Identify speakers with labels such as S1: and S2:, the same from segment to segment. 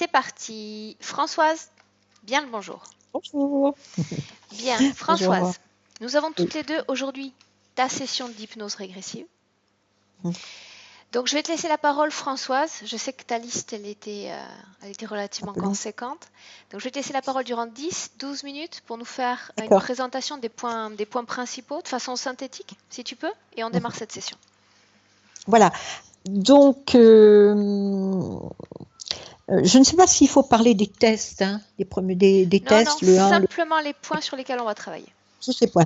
S1: C'est parti. Françoise, bien le bonjour.
S2: Bonjour.
S1: Bien,
S2: Bonjour.
S1: Françoise, nous avons
S2: Oui.
S1: toutes les deux aujourd'hui ta session d'hypnose régressive.
S2: Mm.
S1: Donc je vais te laisser la parole, Françoise. Je sais que ta liste, elle était
S2: Un
S1: relativement
S2: peu long.
S1: conséquente. Donc je vais te laisser la parole durant 10-12 minutes pour nous faire une
S2: D'accord.
S1: présentation des points principaux de façon synthétique, si tu peux, et on démarre cette session.
S2: Voilà. Donc, je ne sais pas s'il faut parler des tests, hein, des
S1: Non, non,
S2: tests, le 1, le
S1: simplement les points sur lesquels on va travailler.
S2: je sais pas.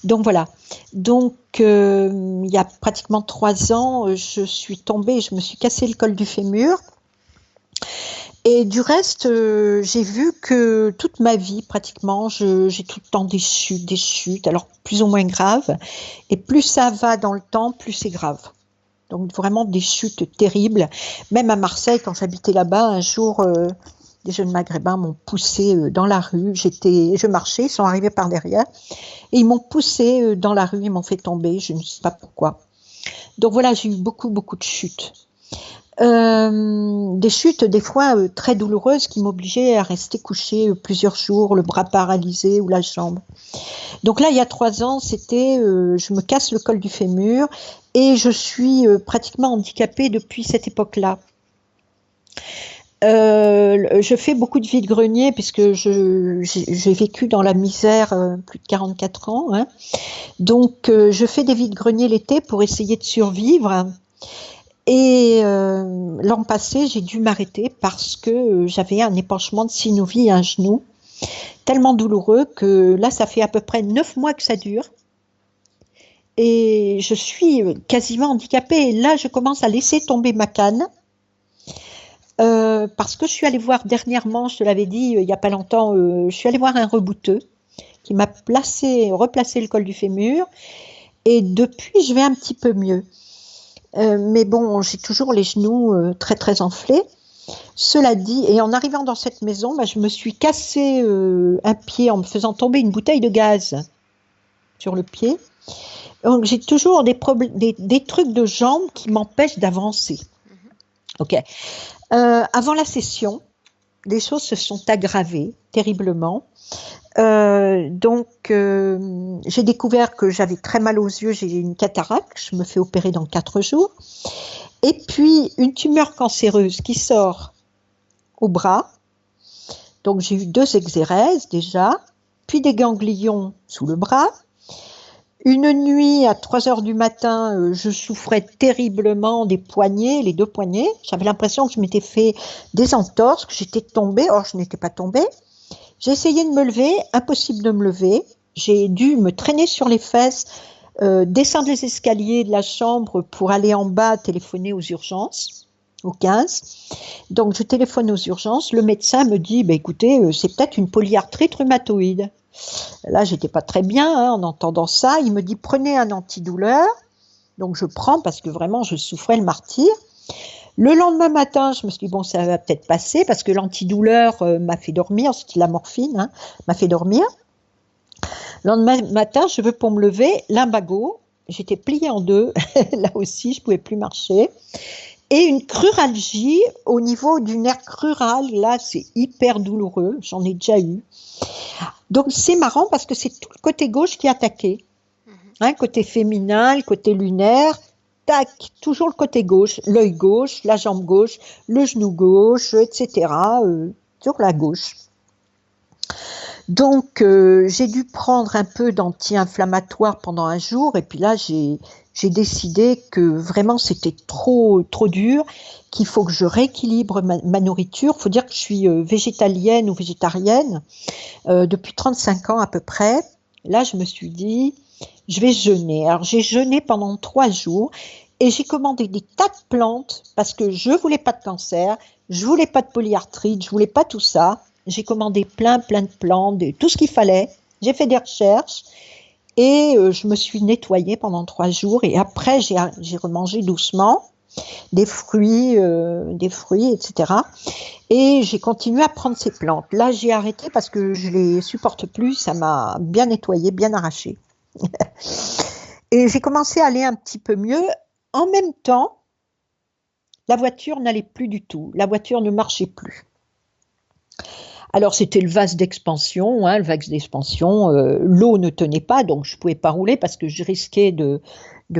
S2: Donc voilà. Donc, il y a pratiquement 3 ans, je suis tombée, je me suis cassé le col du fémur. Et du reste, j'ai vu que toute ma vie, pratiquement, j'ai tout le temps des chutes, alors plus ou moins graves. Et plus ça va dans le temps, plus c'est grave. Donc vraiment des chutes terribles. Même à Marseille, quand j'habitais là-bas, un jour, des jeunes maghrébins m'ont poussé dans la rue. Je marchais, ils sont arrivés par derrière et ils m'ont poussé dans la rue, ils m'ont fait tomber, je ne sais pas pourquoi. Donc voilà, j'ai eu beaucoup de chutes. Des chutes des fois très douloureuses qui m'obligeaient à rester couchée plusieurs jours, le bras paralysé ou la jambe. Donc là, il y a 3 ans, je me casse le col du fémur et je suis pratiquement handicapée depuis cette époque-là. Je fais beaucoup de vide-grenier puisque j'ai vécu dans la misère plus de 44 ans. Hein. Donc, je fais des vide-greniers l'été pour essayer de survivre. Et l'an passé, j'ai dû m'arrêter parce que j'avais un épanchement de synovie à un genou tellement douloureux que là, ça fait à peu près 9 mois que ça dure. Et je suis quasiment handicapée. Et là, je commence à laisser tomber ma canne parce que je suis allée voir dernièrement, je te l'avais dit il n'y a pas longtemps, je suis allée voir un rebouteux qui m'a replacé le col du fémur. Et depuis, je vais un petit peu mieux. Mais bon, j'ai toujours les genoux très enflés. Cela dit, et en arrivant dans cette maison, je me suis cassé un pied en me faisant tomber une bouteille de gaz sur le pied. Donc j'ai toujours des trucs de jambes qui m'empêchent d'avancer. Ok. Avant la session, les choses se sont aggravées terriblement. J'ai découvert que j'avais très mal aux yeux, j'ai une cataracte, je me fais opérer dans 4 jours. Et puis une tumeur cancéreuse qui sort au bras. Donc j'ai eu 2 exérèses déjà, puis des ganglions sous le bras. Une nuit à 3 heures du matin, je souffrais terriblement des poignets, les 2 poignets. J'avais l'impression que je m'étais fait des entorses, que j'étais tombée. Or, je n'étais pas tombée. J'ai essayé de me lever, impossible de me lever. J'ai dû me traîner sur les fesses, descendre les escaliers de la chambre pour aller en bas téléphoner aux urgences, au 15. Donc, je téléphone aux urgences. Le médecin me dit, écoutez, c'est peut-être une polyarthrite rhumatoïde. Là, j'étais pas très bien en entendant ça. Il me dit, prenez un antidouleur. Donc, je prends parce que vraiment, je souffrais le martyre. Le lendemain matin, je me suis dit, bon, ça va peut-être passer parce que l'antidouleur m'a fait dormir. C'était de la morphine, m'a fait dormir. Le lendemain matin, je veux pour me lever, lumbago. J'étais pliée en 2. Là aussi, je pouvais plus marcher. Et une cruralgie au niveau du nerf crural. Là, c'est hyper douloureux. J'en ai déjà eu. Donc, c'est marrant parce que c'est tout le côté gauche qui est attaqué. Côté féminin, le côté lunaire. Tac, toujours le côté gauche. L'œil gauche, la jambe gauche, le genou gauche, etc. Sur la gauche. Donc, j'ai dû prendre un peu d'anti-inflammatoire pendant un jour. Et puis là, j'ai décidé que vraiment c'était trop dur, qu'il faut que je rééquilibre ma nourriture. Il faut dire que je suis végétalienne ou végétarienne depuis 35 ans à peu près. Là, je me suis dit, je vais jeûner. Alors, j'ai jeûné pendant 3 jours et j'ai commandé des tas de plantes parce que je voulais pas de cancer, je voulais pas de polyarthrite, je voulais pas tout ça. J'ai commandé plein de plantes, tout ce qu'il fallait. J'ai fait des recherches. Et je me suis nettoyée pendant 3 jours et après j'ai remangé doucement des fruits, etc. Et j'ai continué à prendre ces plantes. Là, j'ai arrêté parce que je les supporte plus. Ça m'a bien nettoyée, bien arrachée. Et j'ai commencé à aller un petit peu mieux. En même temps, la voiture n'allait plus du tout. La voiture ne marchait plus. Alors, c'était le vase d'expansion, hein, le vase d'expansion. L'eau ne tenait pas, donc je ne pouvais pas rouler parce que je risquais de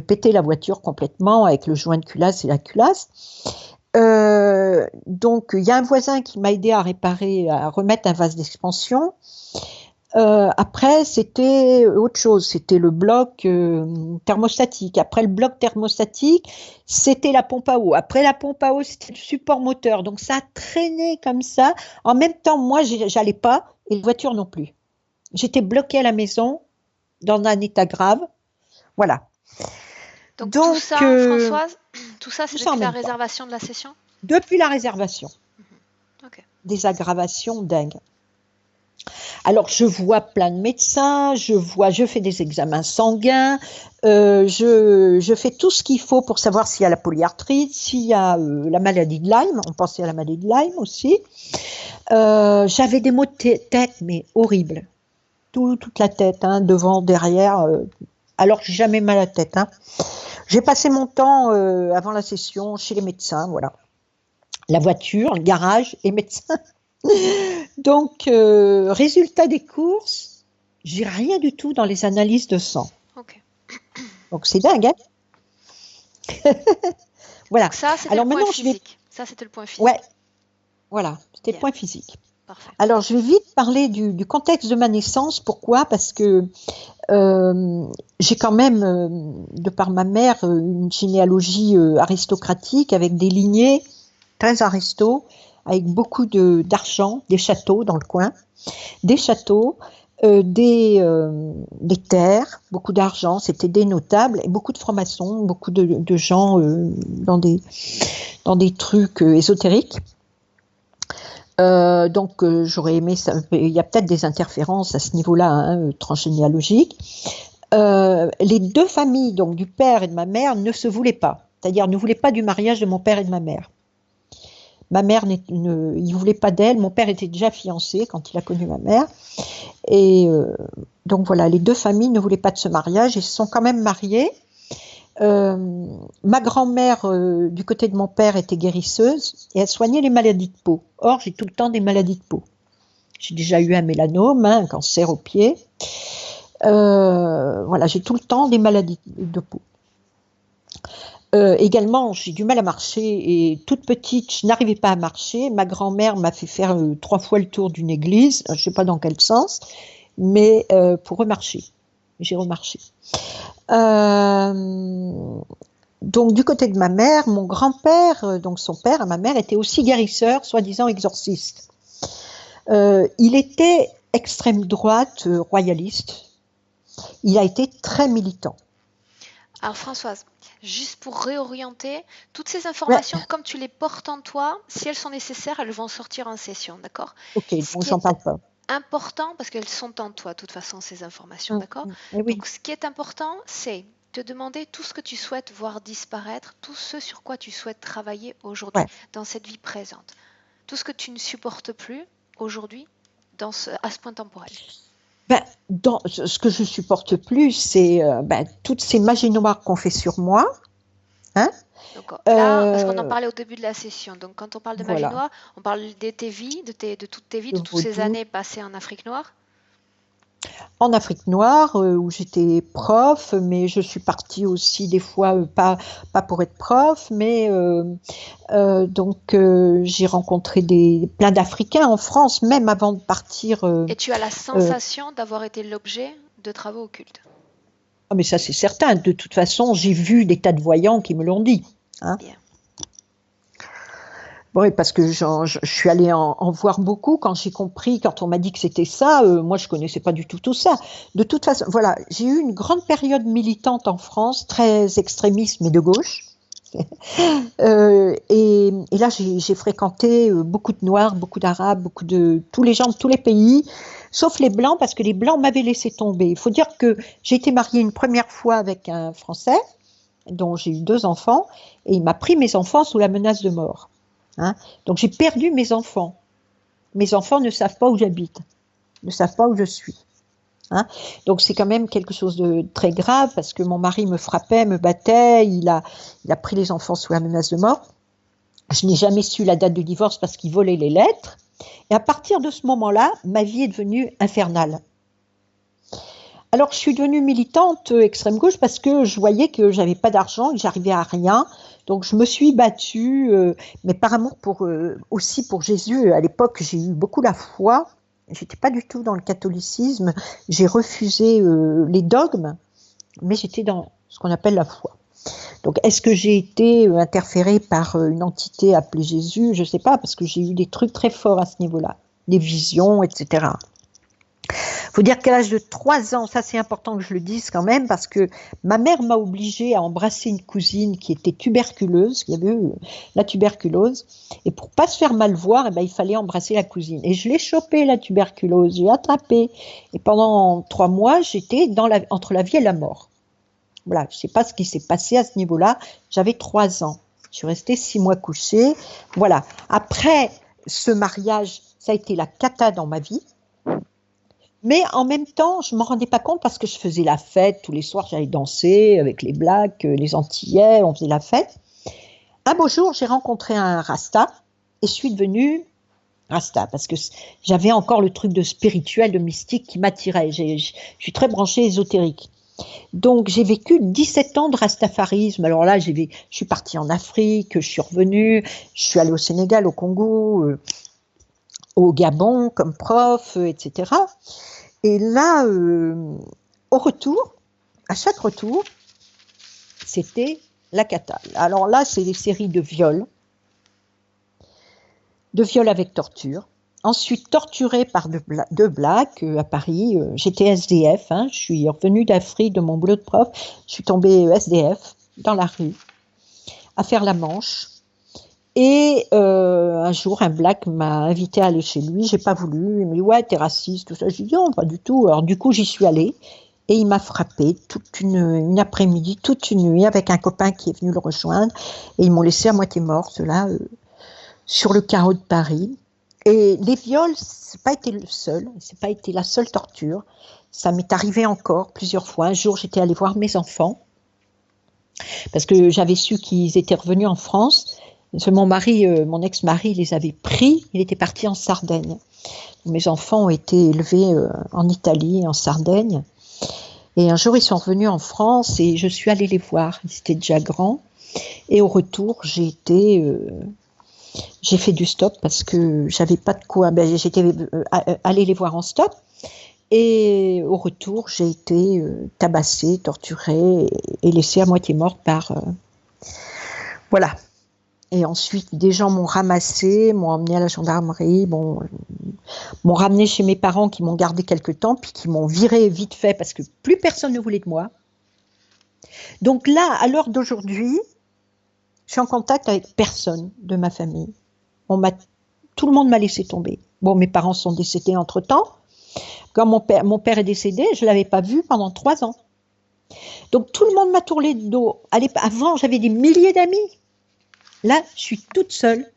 S2: péter la voiture complètement avec le joint de culasse et la culasse. Donc, il y a un voisin qui m'a aidé à remettre un vase d'expansion. Après, c'était autre chose. C'était le bloc thermostatique. Après le bloc thermostatique, c'était la pompe à eau. Après la pompe à eau, c'était le support moteur. Donc, ça a traîné comme ça. En même temps, moi, j'allais pas et la voiture non plus. J'étais bloquée à la maison dans un état grave. Voilà.
S1: Donc tout ça, Françoise, tout ça, c'est depuis la réservation de la session?
S2: Depuis la réservation.
S1: Okay.
S2: Des aggravations dingues. Alors, je vois plein de médecins, je fais des examens sanguins, je fais tout ce qu'il faut pour savoir s'il y a la polyarthrite, s'il y a la maladie de Lyme. On pensait à la maladie de Lyme aussi. J'avais des maux de tête, mais horribles. Toute la tête, hein, devant, derrière. Alors que j'ai jamais mal à la tête. Hein. J'ai passé mon temps avant la session chez les médecins, voilà. La voiture, le garage et médecin. Donc, résultat des courses, j'ai rien du tout dans les analyses de sang.
S1: Okay.
S2: Donc, c'est dingue, hein. Voilà.
S1: Donc ça, c'était le point physique. Ça, c'était le point physique.
S2: Ouais. Voilà, c'était le point physique.
S1: Parfait.
S2: Alors, je vais vite parler du contexte de ma naissance. Pourquoi? Parce que j'ai quand même, de par ma mère, une généalogie aristocratique avec des lignées très aristos, avec beaucoup d'argent, des châteaux dans le coin, des châteaux, des terres, beaucoup d'argent, c'était des notables, et beaucoup de francs-maçons, beaucoup de gens dans des trucs ésotériques. Donc j'aurais aimé ça. Il y a peut-être des interférences à ce niveau-là, hein, transgénéalogiques. Les deux familles, donc du père et de ma mère, ne se voulaient pas. C'est-à-dire ne voulaient pas du mariage de mon père et de ma mère. Ma mère, il ne voulait pas d'elle. Mon père était déjà fiancé quand il a connu ma mère. Et donc voilà, les deux familles ne voulaient pas de ce mariage et se sont quand même mariées. Ma grand-mère, du côté de mon père, était guérisseuse et elle soignait les maladies de peau. Or, j'ai tout le temps des maladies de peau. J'ai déjà eu un mélanome, un cancer au pied. Voilà, j'ai tout le temps des maladies de peau. Également, j'ai du mal à marcher et toute petite, je n'arrivais pas à marcher. Ma grand-mère m'a fait faire 3 fois le tour d'une église, je ne sais pas dans quel sens, mais pour remarcher. J'ai remarché. Donc du côté de ma mère, mon grand-père, donc son père à ma mère, était aussi guérisseur, soi-disant exorciste. Il était extrême droite, royaliste. Il a été très militant.
S1: Alors Françoise, juste pour réorienter, toutes ces informations, comme tu les portes en toi, si elles sont nécessaires, elles vont sortir en session, d'accord?
S2: Ok, bon, j'en parle pas.
S1: Important, parce qu'elles sont en toi, de toute façon, ces informations, d'accord?
S2: Oui.
S1: Donc ce qui est important, c'est te demander tout ce que tu souhaites voir disparaître, tout ce sur quoi tu souhaites travailler aujourd'hui, dans cette vie présente. Tout ce que tu ne supportes plus aujourd'hui, à ce point temporel.
S2: Ce que je supporte plus, c'est toutes ces magies noires qu'on fait sur moi. Hein?
S1: Donc là, parce qu'on en parlait au début de la session. Donc quand on parle de magie noire, on parle de tes vies, de toutes tes vies, de toutes ces années passées en Afrique noire.
S2: En Afrique noire, où j'étais prof, mais je suis partie aussi des fois, pas pour être prof, mais donc j'ai rencontré plein d'Africains en France, même avant de partir.
S1: Et tu as la sensation d'avoir été l'objet de travaux occultes?
S2: Ah, mais ça c'est certain, de toute façon j'ai vu des tas de voyants qui me l'ont dit. Hein.
S1: Bien.
S2: Oui, parce que je suis allée en voir beaucoup quand j'ai compris, quand on m'a dit que c'était ça, moi je connaissais pas du tout ça. De toute façon, voilà, j'ai eu une grande période militante en France, très extrémiste mais de gauche. Et là j'ai fréquenté beaucoup de Noirs, beaucoup d'Arabes, beaucoup de tous les gens de tous les pays, sauf les Blancs parce que les Blancs m'avaient laissé tomber. Il faut dire que j'ai été mariée une première fois avec un Français, dont j'ai eu 2 enfants, et il m'a pris mes enfants sous la menace de mort. Hein? Donc j'ai perdu mes enfants. Mes enfants ne savent pas où j'habite, ne savent pas où je suis. Hein? Donc c'est quand même quelque chose de très grave parce que mon mari me frappait, me battait, il a pris les enfants sous la menace de mort. Je n'ai jamais su la date du divorce parce qu'il volait les lettres. Et à partir de ce moment-là, ma vie est devenue infernale. Alors, je suis devenue militante extrême gauche parce que je voyais que j'avais pas d'argent, que j'arrivais à rien. Donc, je me suis battue, mais par amour aussi pour Jésus. À l'époque, j'ai eu beaucoup la foi. J'étais pas du tout dans le catholicisme. J'ai refusé les dogmes, mais j'étais dans ce qu'on appelle la foi. Donc, est-ce que j'ai été interférée par une entité appelée Jésus? Je sais pas, parce que j'ai eu des trucs très forts à ce niveau-là, des visions, etc. Faut dire qu'à l'âge de 3 ans, ça c'est important que je le dise quand même, parce que ma mère m'a obligée à embrasser une cousine qui était tuberculeuse, qui avait eu la tuberculose, et pour pas se faire mal voir, eh ben, il fallait embrasser la cousine. Et je l'ai chopé la tuberculose, j'ai attrapé, et pendant 3 mois, j'étais entre la vie et la mort. Voilà, je sais pas ce qui s'est passé à ce niveau-là, j'avais 3 ans. Je suis restée 6 mois couchée. Voilà. Après ce mariage, ça a été la cata dans ma vie. Mais en même temps, je ne m'en rendais pas compte parce que je faisais la fête. Tous les soirs, j'allais danser avec les Blacks, les Antillais, on faisait la fête. Un beau jour, j'ai rencontré un Rasta et je suis devenue Rasta parce que j'avais encore le truc de spirituel, de mystique qui m'attirait. Je suis très branchée ésotérique. Donc, j'ai vécu 17 ans de rastafarisme. Alors là, je suis partie en Afrique, je suis revenue, je suis allée au Sénégal, au Congo, au Gabon comme prof, etc. Et là, au retour, à chaque retour, c'était la cata. Alors là, c'est des séries de viols avec torture. Ensuite, torturée par deux blacks à Paris. J'étais SDF, je suis revenue d'Afrique de mon boulot de prof. Je suis tombée SDF dans la rue, à faire la manche. Et un jour, un black m'a invité à aller chez lui. J'ai pas voulu. Il m'a dit ouais, t'es raciste, tout ça. J'ai dit non, pas du tout. Alors du coup, j'y suis allée et il m'a frappée toute une après-midi, toute une nuit avec un copain qui est venu le rejoindre. Et ils m'ont laissé à moitié morte là sur le carreau de Paris. Et les viols, c'est pas été le seul, c'est pas été la seule torture. Ça m'est arrivé encore plusieurs fois. Un jour, j'étais allée voir mes enfants parce que j'avais su qu'ils étaient revenus en France. Mon ex-mari les avait pris, il était parti en Sardaigne. Mes enfants ont été élevés en Italie, en Sardaigne. Et un jour, ils sont revenus en France et je suis allée les voir. Ils étaient déjà grands. Et au retour, j'ai fait du stop parce que j'avais pas de quoi. J'étais allée les voir en stop. Et au retour, j'ai été tabassée, torturée et laissée à moitié morte par... Voilà. Et ensuite, des gens m'ont ramassée, m'ont emmenée à la gendarmerie, m'ont ramenée chez mes parents qui m'ont gardée quelque temps, puis qui m'ont virée vite fait parce que plus personne ne voulait de moi. Donc là, à l'heure d'aujourd'hui, je suis en contact avec personne de ma famille. Tout le monde m'a laissé tomber. Bon, mes parents sont décédés entre-temps. Quand mon père est décédé, je ne l'avais pas vu pendant 3 ans. Donc tout le monde m'a tourné le dos. Avant, j'avais des milliers d'amis. Là, je suis toute seule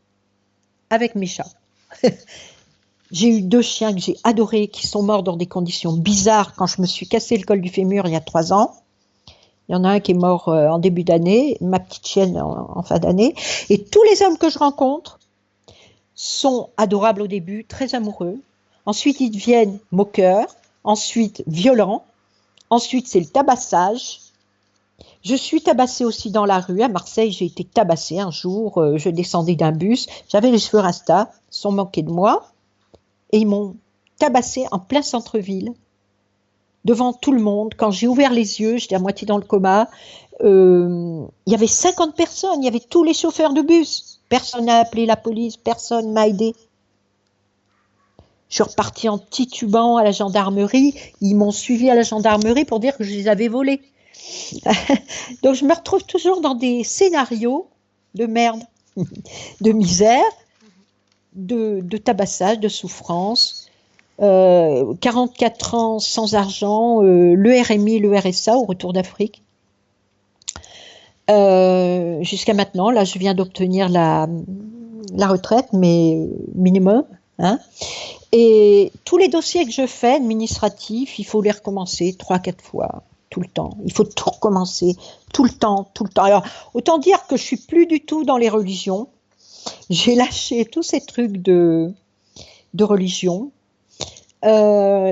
S2: avec mes chats. J'ai eu 2 chiens que j'ai adorés, qui sont morts dans des conditions bizarres quand je me suis cassé le col du fémur il y a 3 ans. Il y en a un qui est mort en début d'année, ma petite chienne en fin d'année. Et tous les hommes que je rencontre sont adorables au début, très amoureux. Ensuite, ils deviennent moqueurs. Ensuite, violents. Ensuite, c'est le tabassage. Je suis tabassée aussi dans la rue. À Marseille, j'ai été tabassée un jour. Je descendais d'un bus. J'avais les cheveux rasta. Ils sont moqués de moi. Et ils m'ont tabassée en plein centre-ville. Devant tout le monde. Quand j'ai ouvert les yeux, j'étais à moitié dans le coma. Il y avait 50 personnes. Il y avait tous les chauffeurs de bus. Personne n'a appelé la police. Personne m'a aidé. Je suis repartie en titubant à la gendarmerie. Ils m'ont suivi à la gendarmerie pour dire que je les avais volés. Donc je me retrouve toujours dans des scénarios de merde, de misère, de tabassage, de souffrance. 44 ans sans argent, le RMI, le RSA au retour d'Afrique. Jusqu'à maintenant, là je viens d'obtenir la retraite, mais minimum. Et tous les dossiers que je fais administratifs, il faut les recommencer 3-4 fois, tout le temps. Il faut tout recommencer, tout le temps. Alors, autant dire que je suis plus du tout dans les religions. J'ai lâché tous ces trucs de religion.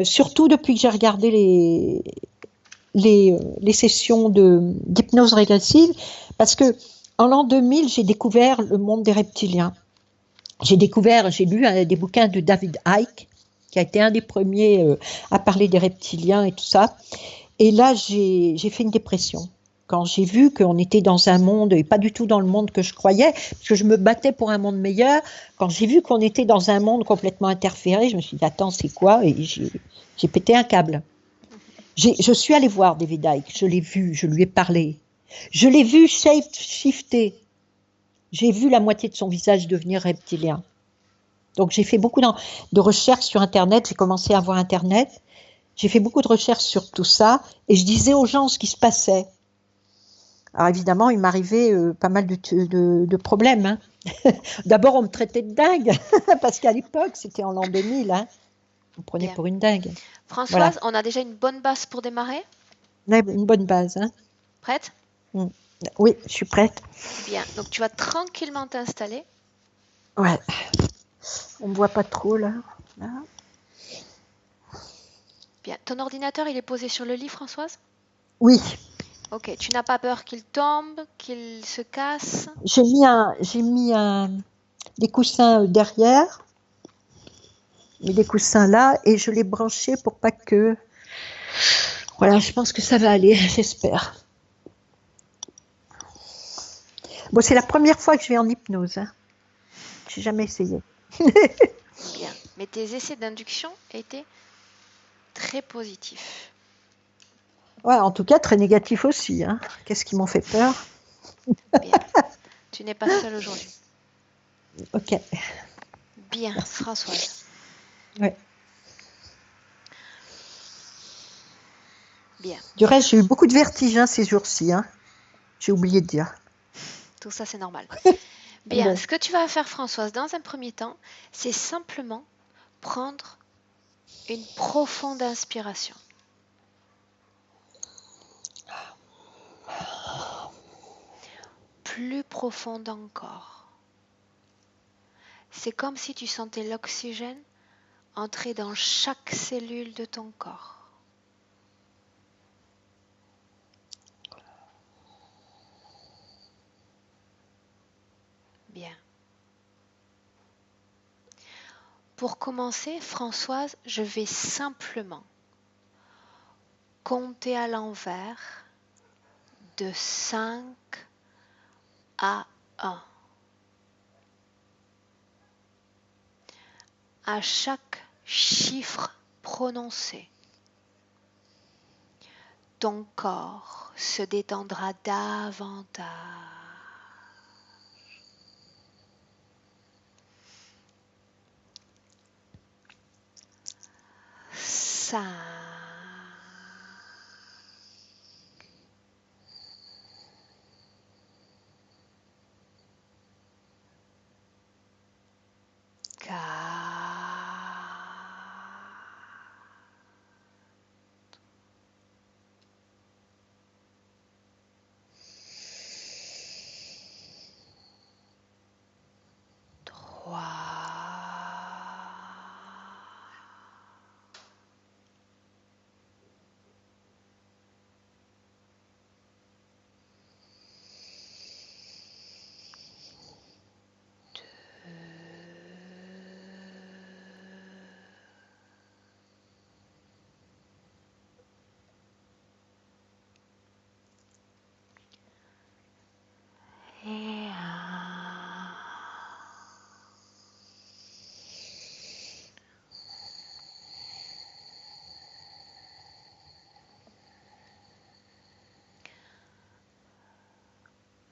S2: Surtout depuis que j'ai regardé les sessions d'hypnose régressive, parce que en l'an 2000, j'ai découvert le monde des reptiliens. J'ai lu des bouquins de David Icke, qui a été un des premiers à parler des reptiliens et tout ça. Et là, j'ai fait une dépression. Quand j'ai vu qu'on était dans un monde, et pas du tout dans le monde que je croyais, parce que je me battais pour un monde meilleur, quand j'ai vu qu'on était dans un monde complètement interféré, je me suis dit, attends, c'est quoi? Et j'ai pété un câble. Je suis allée voir David Icke, je l'ai vu, je lui ai parlé. Je l'ai vu shifter. J'ai vu la moitié de son visage devenir reptilien. Donc j'ai fait beaucoup de recherches sur Internet, j'ai commencé à voir Internet, j'ai fait beaucoup de recherches sur tout ça, et je disais aux gens ce qui se passait. Alors évidemment, il m'arrivait pas mal de problèmes. Hein. D'abord, on me traitait de dingue, parce qu'à l'époque, c'était en l'an 2000, hein. On me prenait
S1: Bien.
S2: pour une dingue. Voilà,
S1: Françoise, on a déjà une bonne base pour démarrer.
S2: on a une bonne base. Hein.
S1: Prête?
S2: Oui, je suis prête.
S1: Bien. Donc tu vas tranquillement t'installer.
S2: Ouais, on me voit pas trop là.
S1: Bien. Ton ordinateur, il est posé sur le lit, Françoise?
S2: Oui,
S1: Ok. Tu n'as pas peur qu'il tombe, qu'il se casse?
S2: j'ai mis des coussins derrière, mais des coussins là, et je l'ai branché pour pas que. Voilà, je pense que ça va aller, j'espère. Bon, c'est la première fois que je vais en hypnose. Hein. J'ai jamais essayé.
S1: Bien. Mais tes essais d'induction étaient très positifs.
S2: Ouais, en tout cas, très négatif aussi. Hein. Qu'est-ce qui m'ont fait peur?
S1: Bien. Tu n'es pas seule aujourd'hui.
S2: Ok.
S1: Bien,
S2: Merci.
S1: Françoise.
S2: Ouais.
S1: Bien.
S2: Du reste, j'ai eu beaucoup de vertiges hein, ces jours-ci. Hein. J'ai oublié de dire.
S1: Tout ça, c'est normal. Bien.
S2: Bon.
S1: Ce que tu vas faire, Françoise, dans un premier temps, c'est simplement prendre une profonde inspiration. Plus profonde encore. C'est comme si tu sentais l'oxygène entrer dans chaque cellule de ton corps. Bien. Pour commencer, Françoise, je vais simplement compter à l'envers de 5 à 1. À chaque chiffre prononcé, ton corps se détendra davantage. 5, 4, 3, 2, et 1.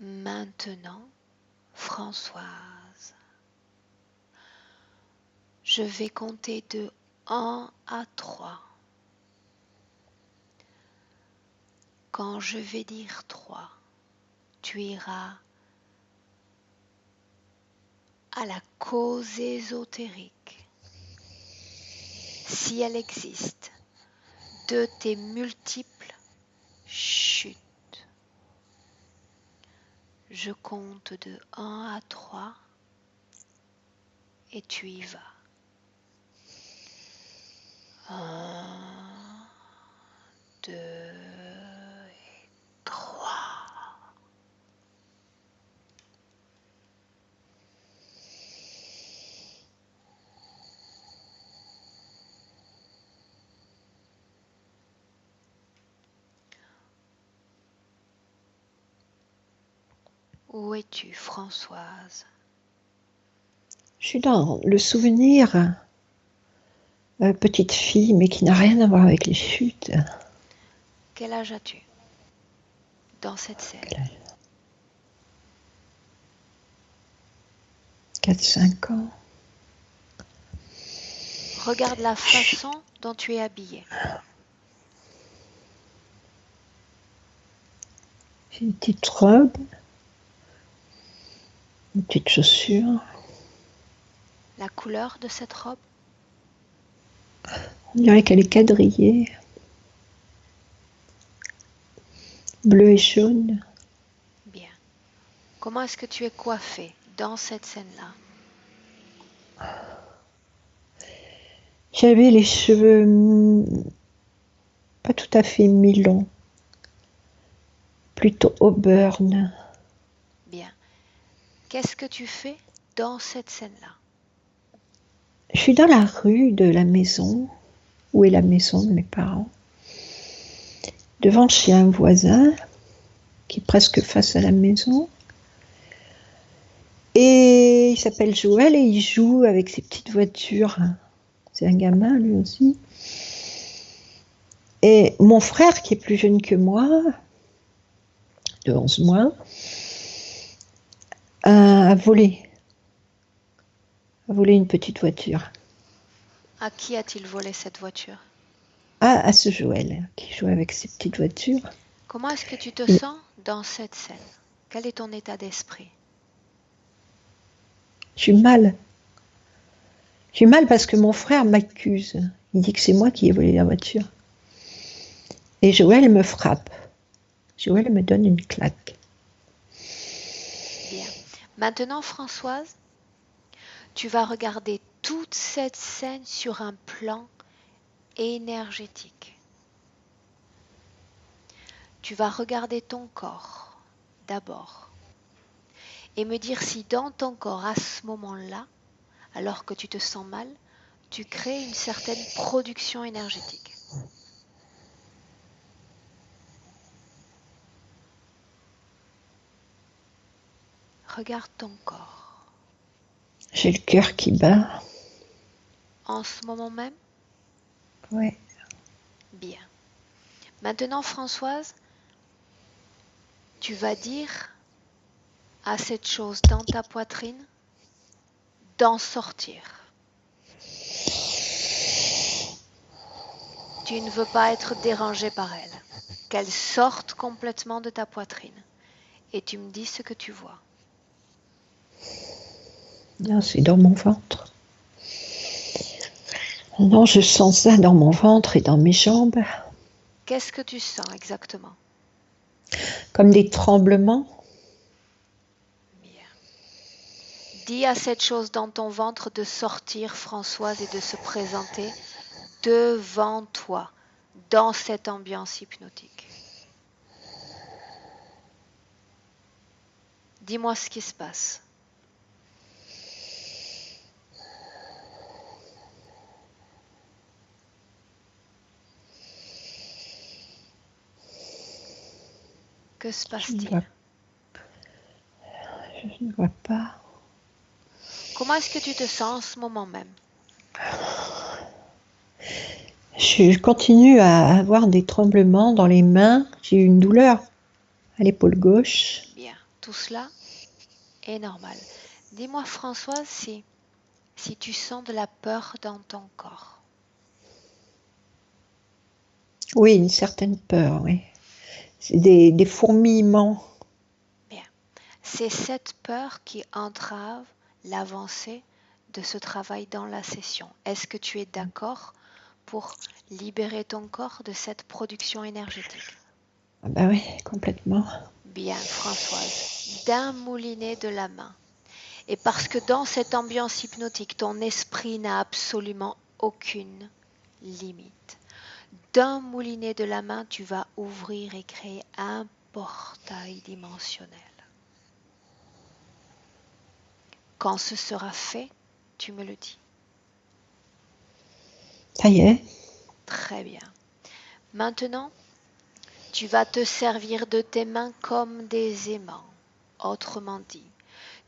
S1: Maintenant, Françoise, je vais compter de 1 à 3. Quand je vais dire 3, tu iras à la cause ésotérique, si elle existe, de tes multiples chutes. Je compte de 1 à 3 et tu y vas. Où es-tu, Françoise?
S2: Je suis dans le souvenir, petite fille, mais qui n'a rien à voir avec les chutes.
S1: Quel âge as-tu dans cette scène?
S2: 4-5 ans.
S1: Regarde la façon dont tu es habillée.
S2: J'ai une petite robe, une petite chaussure.
S1: La couleur de cette robe?
S2: On dirait qu'elle est quadrillée. Bleu et jaune.
S1: Bien. Comment est-ce que tu es coiffée dans cette scène-là?
S2: J'avais les cheveux pas tout à fait mi-longs, plutôt auburn.
S1: Bien. Qu'est-ce que tu fais dans cette scène-là?
S2: Je suis dans la rue de la maison, où est la maison de mes parents, devant chez un voisin, qui est presque face à la maison. Et il s'appelle Joël et il joue avec ses petites voitures. C'est un gamin lui aussi. Et mon frère, qui est plus jeune que moi, de 11 mois, a volé une petite voiture.
S1: À qui a-t-il volé cette voiture?
S2: À ce Joël, qui joue avec ses petites voitures.
S1: Comment est-ce que tu te sens dans cette scène? Quel est ton état d'esprit?
S2: Je suis mal. Je suis mal parce que mon frère m'accuse. Il dit que c'est moi qui ai volé la voiture. Et Joël me frappe. Joël me donne une claque.
S1: Bien. Maintenant, Françoise, tu vas regarder toute cette scène sur un plan énergétique. Tu vas regarder ton corps d'abord et me dire si dans ton corps, à ce moment-là, alors que tu te sens mal, tu crées une certaine production énergétique. Regarde ton corps.
S2: J'ai le cœur qui bat.
S1: En ce moment même?
S2: Ouais.
S1: Bien. Maintenant, Françoise, tu vas dire à cette chose dans ta poitrine d'en sortir. Tu ne veux pas être dérangé par elle. Qu'elle sorte complètement de ta poitrine. Et tu me dis ce que tu vois.
S2: Non, c'est dans mon ventre. Non, je sens ça dans mon ventre et dans mes jambes.
S1: Qu'est-ce que tu sens exactement?
S2: Comme des tremblements.
S1: Bien. Dis à cette chose dans ton ventre de sortir, Françoise, et de se présenter devant toi, dans cette ambiance hypnotique. Dis-moi ce qui se passe. Que se passe-t-il?
S2: Je ne vois pas.
S1: Comment est-ce que tu te sens en ce moment même?
S2: Je continue à avoir des tremblements dans les mains. J'ai eu une douleur à l'épaule gauche.
S1: Bien, tout cela est normal. Dis-moi, Françoise, si tu sens de la peur dans ton corps.
S2: Oui, une certaine peur, oui. C'est des fourmillements.
S1: Bien, c'est cette peur qui entrave l'avancée de ce travail dans la session. Est-ce que tu es d'accord pour libérer ton corps de cette production énergétique?
S2: Ah bah oui, complètement.
S1: Bien, Françoise, d'un moulinet de la main. Et parce que dans cette ambiance hypnotique, ton esprit n'a absolument aucune limite. D'un moulinet de la main, tu vas ouvrir et créer un portail dimensionnel. Quand ce sera fait, tu me le dis.
S2: Ça y est.
S1: Très bien. Maintenant, tu vas te servir de tes mains comme des aimants. Autrement dit,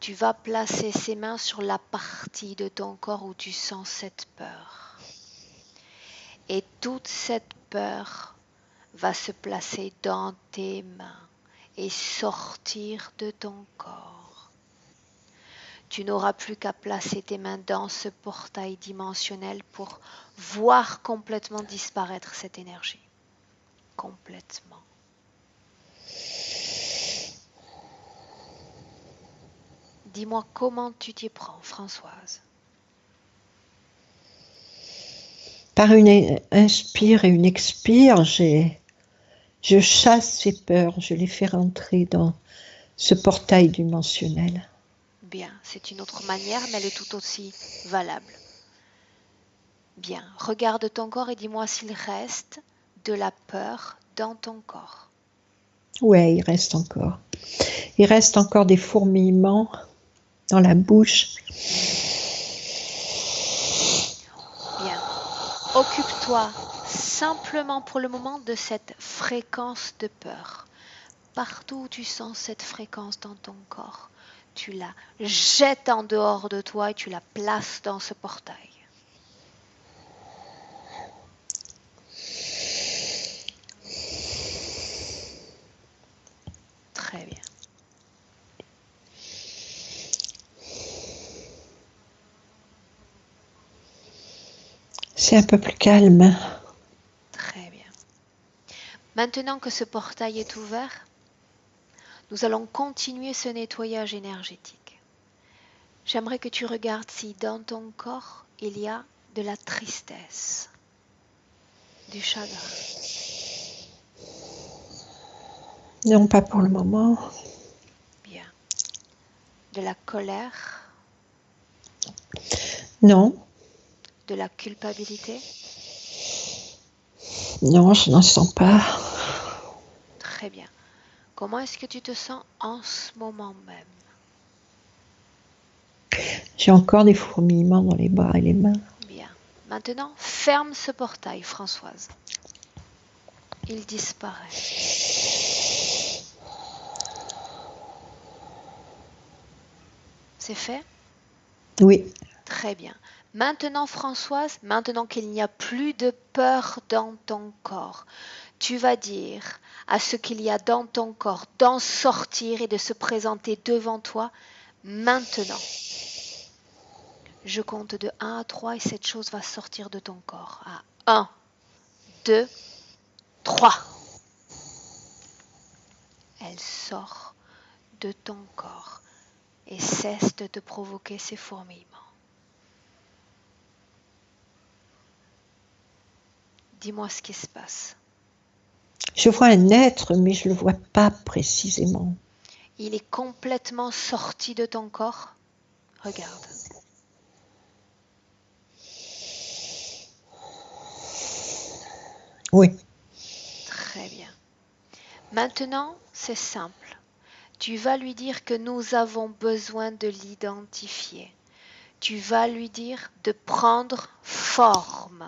S1: tu vas placer ces mains sur la partie de ton corps où tu sens cette peur. Et toute cette peur va se placer dans tes mains et sortir de ton corps. Tu n'auras plus qu'à placer tes mains dans ce portail dimensionnel pour voir complètement disparaître cette énergie. Complètement. Dis-moi comment tu t'y prends, Françoise.
S2: Par une inspire et une expire, je chasse ces peurs, je les fais rentrer dans ce portail dimensionnel.
S1: Bien, c'est une autre manière, mais elle est tout aussi valable. Bien, regarde ton corps et dis-moi s'il reste de la peur dans ton corps.
S2: Ouais, il reste encore. Il reste encore des fourmillements dans la bouche.
S1: Bien. Occupe-toi simplement pour le moment de cette fréquence de peur. Partout où tu sens cette fréquence dans ton corps, tu la jettes en dehors de toi et tu la places dans ce portail. Très bien.
S2: C'est un peu plus calme.
S1: Très bien. Maintenant que ce portail est ouvert, nous allons continuer ce nettoyage énergétique. J'aimerais que tu regardes si dans ton corps, il y a de la tristesse, du chagrin.
S2: Non, pas pour le moment.
S1: Bien. De la colère,
S2: Non,
S1: de la culpabilité.
S2: non, je n'en sens pas.
S1: Très bien. Comment est-ce que tu te sens en ce moment même?
S2: J'ai encore des fourmillements dans les bras et les mains.
S1: Bien. Maintenant, ferme ce portail, Françoise. Il disparaît. C'est fait?
S2: Oui,
S1: Très bien. Maintenant, Françoise, maintenant qu'il n'y a plus de peur dans ton corps, tu vas dire à ce qu'il y a dans ton corps d'en sortir et de se présenter devant toi maintenant. Je compte de 1 à 3 et cette chose va sortir de ton corps. À 1, 2, 3. Elle sort de ton corps et cesse de te provoquer ces fourmillements. Dis-moi ce qui se passe.
S2: je vois un être, mais je ne le vois pas précisément.
S1: Il est complètement sorti de ton corps. Regarde.
S2: Oui,
S1: Très bien. Maintenant, c'est simple. Tu vas lui dire que nous avons besoin de l'identifier. Tu vas lui dire de prendre forme.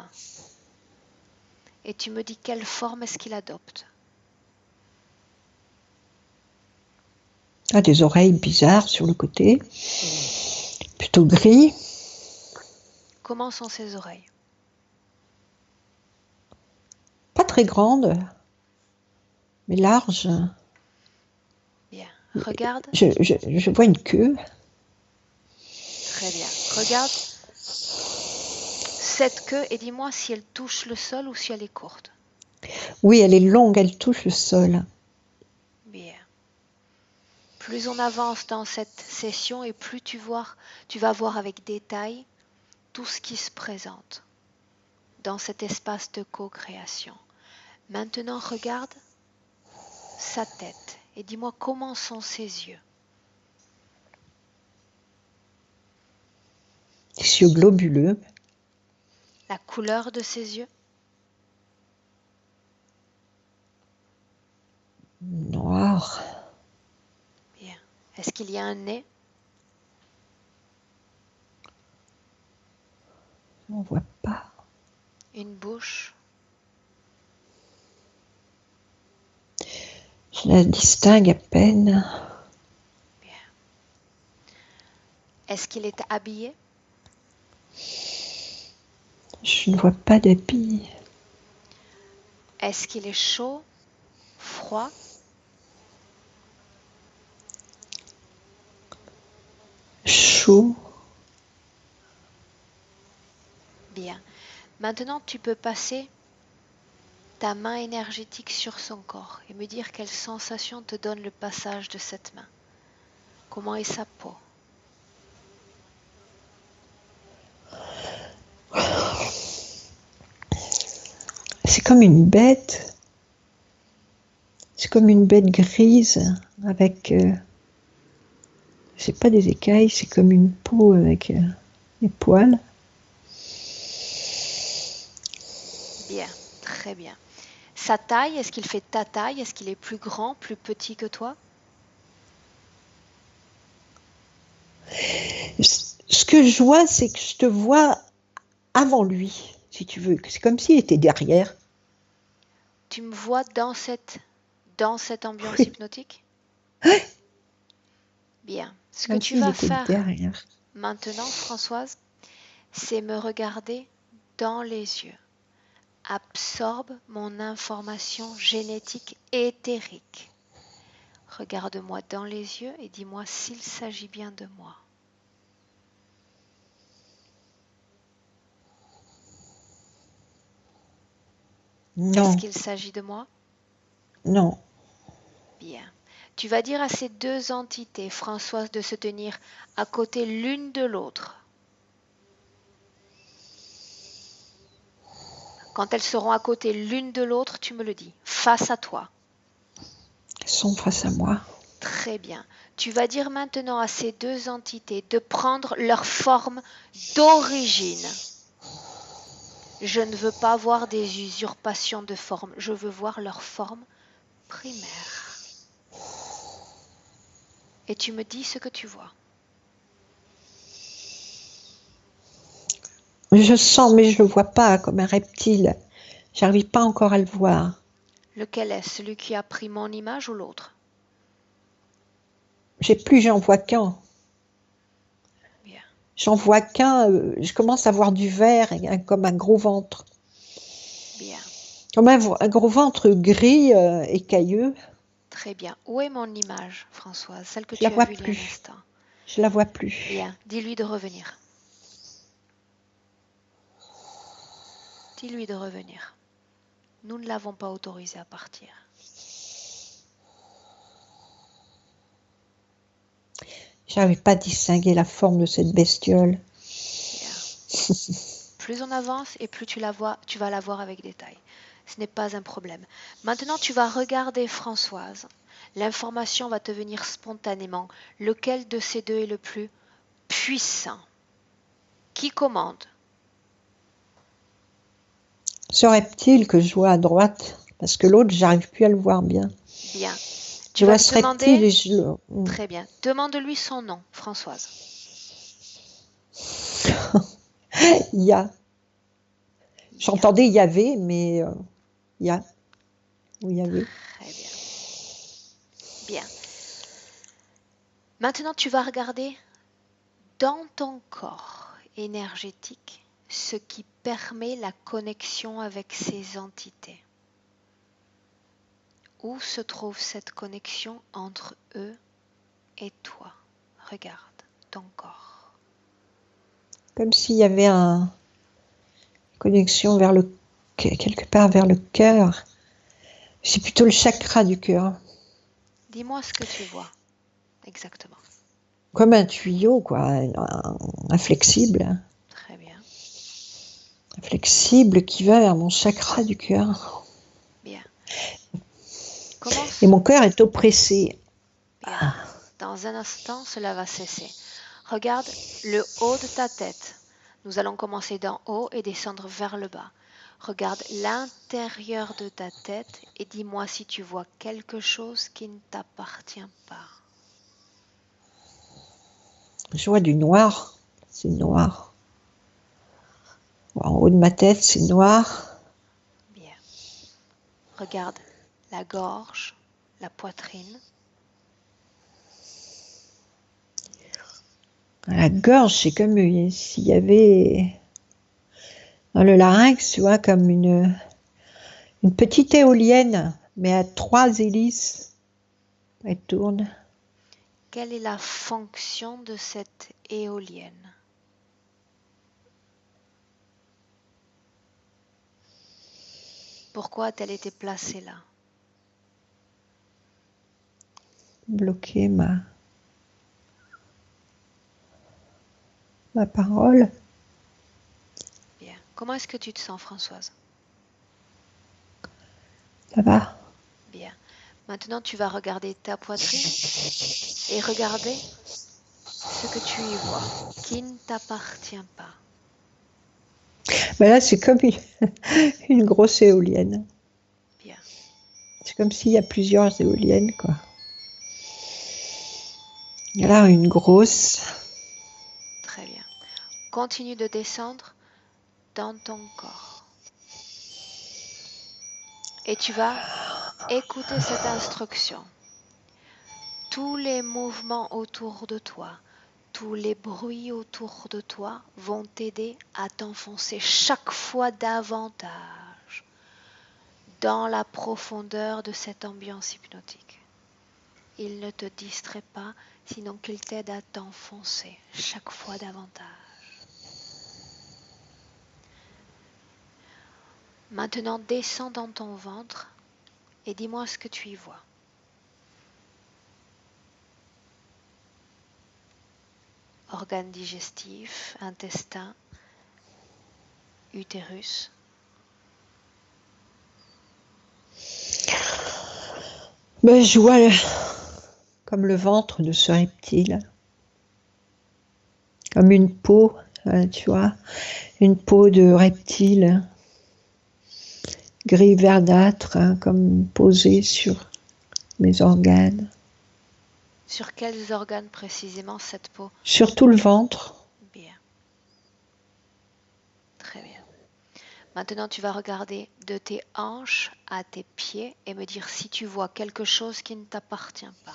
S1: Et tu me dis quelle forme est-ce qu'il adopte?
S2: a des oreilles bizarres sur le côté, plutôt gris.
S1: Comment sont ses oreilles?
S2: Pas très grandes, mais larges.
S1: Bien. Regarde.
S2: Je vois une queue.
S1: Très bien. Regarde cette queue et dis-moi si elle touche le sol ou si elle est courte.
S2: Oui, elle est longue, elle touche le sol.
S1: Bien. Plus on avance dans cette session et plus tu vas voir avec détail tout ce qui se présente dans cet espace de co-création. Maintenant, regarde sa tête et dis-moi comment sont ses yeux.
S2: Des yeux globuleux.
S1: La couleur de ses yeux.
S2: Noir.
S1: Bien. Est-ce qu'il y a un nez?
S2: On ne voit pas.
S1: Une bouche?
S2: Je la distingue à peine.
S1: Est-ce qu'il est habillé?
S2: Je ne vois pas d'habits.
S1: Est-ce qu'il est chaud, froid?
S2: Chaud.
S1: Bien. Maintenant, tu peux passer ta main énergétique sur son corps et me dire quelle sensation te donne le passage de cette main. Comment est sa peau?
S2: C'est comme une bête. C'est comme une bête grise avec, c'est pas des écailles, c'est comme une peau avec des poils.
S1: Bien, très bien. Sa taille, est-ce qu'il fait ta taille? Est-ce qu'il est plus grand, plus petit que toi?
S2: Ce que je vois, c'est que je te vois avant lui, si tu veux. C'est comme s'il était derrière.
S1: Tu me vois dans cette ambiance
S2: Oui,
S1: hypnotique? Bien. Ce que
S2: comme
S1: tu
S2: s'il
S1: vas
S2: était
S1: faire
S2: derrière.
S1: maintenant, Françoise, c'est me regarder dans les yeux. Absorbe mon information génétique éthérique. Regarde-moi dans les yeux et dis-moi s'il s'agit bien de moi. Est-ce
S2: Non,
S1: qu'il s'agit de moi?
S2: non.
S1: Bien. Tu vas dire à ces deux entités, Françoise, de se tenir à côté l'une de l'autre. Quand elles seront à côté l'une de l'autre, tu me le dis, face à toi.
S2: Elles sont face à moi.
S1: Très bien. Tu vas dire maintenant à ces deux entités de prendre leur forme d'origine. Je ne veux pas voir des usurpations de forme, je veux voir leur forme primaire. Et tu me dis ce que tu vois.
S2: Je sens, mais je ne le vois pas comme un reptile. J'arrive pas encore à le voir.
S1: Lequel est celui qui a pris mon image ou l'autre?
S2: J'en vois qu'un.
S1: Bien,
S2: J'en vois qu'un. Je commence à voir du vert, comme un gros ventre.
S1: bien,
S2: Comme un gros ventre gris écailleux.
S1: très bien. Où est mon image, Françoise, celle que
S2: Je la
S1: tu as
S2: vois
S1: vue il y a un
S2: plus.
S1: instant?
S2: Je la vois plus.
S1: Bien, dis-lui de revenir. Dis-lui de revenir. Nous ne l'avons pas autorisé à partir.
S2: J'arrive pas à distinguer la forme de cette bestiole.
S1: Bien. Plus on avance et plus tu vas la voir avec détail. Ce n'est pas un problème. Maintenant, tu vas regarder Françoise. L'information va te venir spontanément. Lequel de ces deux est le plus puissant? Qui commande?
S2: Ce reptile que je vois à droite, parce que l'autre, j'arrive plus à le voir bien.
S1: Bien. Tu
S2: Je
S1: vas
S2: vois
S1: lui
S2: ce reptile
S1: demander.
S2: et je le...
S1: Très bien. Demande-lui son nom, Françoise.
S2: Ya.
S1: Bien.
S2: J'entendais Yahvé, mais Ya. Ou Yahvé.
S1: Très bien. Bien. Maintenant, tu vas regarder dans ton corps énergétique ce qui permet la connexion avec ces entités. Où se trouve cette connexion entre eux et toi? Regarde ton corps.
S2: Comme s'il y avait une connexion quelque part vers le cœur. C'est plutôt le chakra du cœur.
S1: Dis-moi ce que tu vois exactement.
S2: Comme un tuyau, quoi, inflexible.
S1: Très bien.
S2: Inflexible qui va vers mon chakra du cœur.
S1: Bien.
S2: Et
S1: Commence.
S2: mon cœur est oppressé.
S1: Bien. Dans un instant, cela va cesser. Regarde le haut de ta tête. Nous allons commencer d'en haut et descendre vers le bas. Regarde l'intérieur de ta tête et dis-moi si tu vois quelque chose qui ne t'appartient pas.
S2: Je vois du noir. C'est noir. En haut de ma tête, c'est noir.
S1: Bien. Regarde la gorge, la poitrine.
S2: À la gorge, c'est comme s'il y avait dans le larynx, tu vois, comme une petite éolienne, mais à 3 hélices. Elle tourne.
S1: Quelle est la fonction de cette éolienne? Pourquoi a-t-elle été placée là?
S2: Bloquer ma parole.
S1: Bien. Comment est-ce que tu te sens, Françoise?
S2: Ça va.
S1: Bien. Maintenant, tu vas regarder ta poitrine et regarder ce que tu y vois, qui ne t'appartient pas.
S2: Ben là, c'est comme une grosse éolienne.
S1: Bien.
S2: C'est comme s'il y a plusieurs éoliennes, quoi. Et là, une grosse.
S1: Très bien. Continue de descendre dans ton corps. Et tu vas écouter cette instruction. Tous les mouvements autour de toi, tous les bruits autour de toi vont t'aider à t'enfoncer chaque fois davantage dans la profondeur de cette ambiance hypnotique. Il ne te distrait pas, sinon qu'il t'aide à t'enfoncer chaque fois davantage. Maintenant, descends dans ton ventre et dis-moi ce que tu y vois. Organes digestifs, intestin, utérus.
S2: Ben, je vois comme le ventre de ce reptile. Comme une peau, tu vois. Une peau de reptile. Gris verdâtre, comme posée sur mes organes.
S1: Sur quels organes précisément cette peau?
S2: Sur tout le ventre.
S1: Bien. Très bien. Maintenant, tu vas regarder de tes hanches à tes pieds et me dire si tu vois quelque chose qui ne t'appartient pas.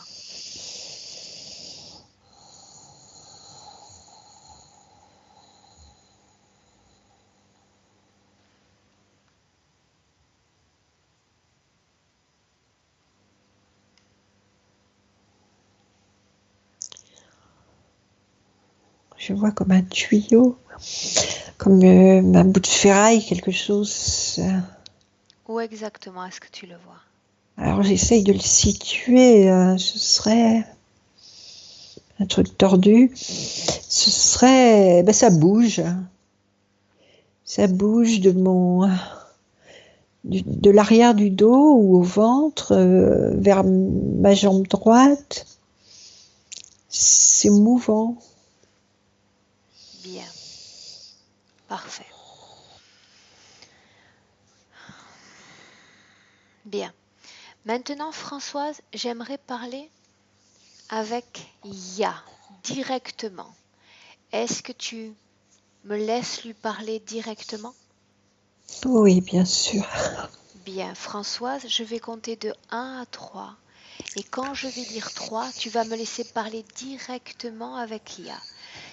S2: Je vois comme un tuyau, comme un bout de ferraille, quelque chose.
S1: Où exactement est-ce que tu le vois?
S2: Alors j'essaye de le situer. Ce serait un truc tordu. Ce serait, ben ça bouge. Ça bouge de l'arrière du dos ou au ventre vers ma jambe droite. C'est mouvant.
S1: Bien. Parfait. Bien. Maintenant, Françoise, j'aimerais parler avec Ya directement. Est-ce que tu me laisses lui parler directement?
S2: Oui, bien sûr.
S1: Bien, Françoise, je vais compter de 1 à 3. Et quand je vais dire 3, tu vas me laisser parler directement avec Ya.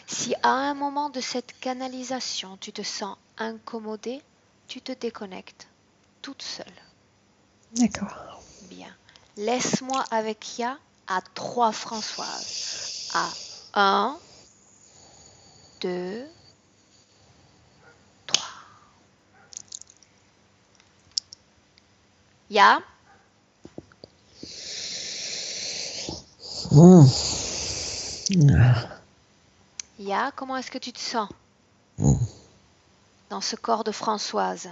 S1: Si à un moment de cette canalisation, tu te sens incommodée, tu te déconnectes toute seule.
S2: D'accord.
S1: Bien. Laisse-moi avec Ya à 3, Françoise. À 1, 2, 3. Ya,
S2: Mmh.
S1: Ya, comment est-ce que tu te sens dans ce corps de Françoise?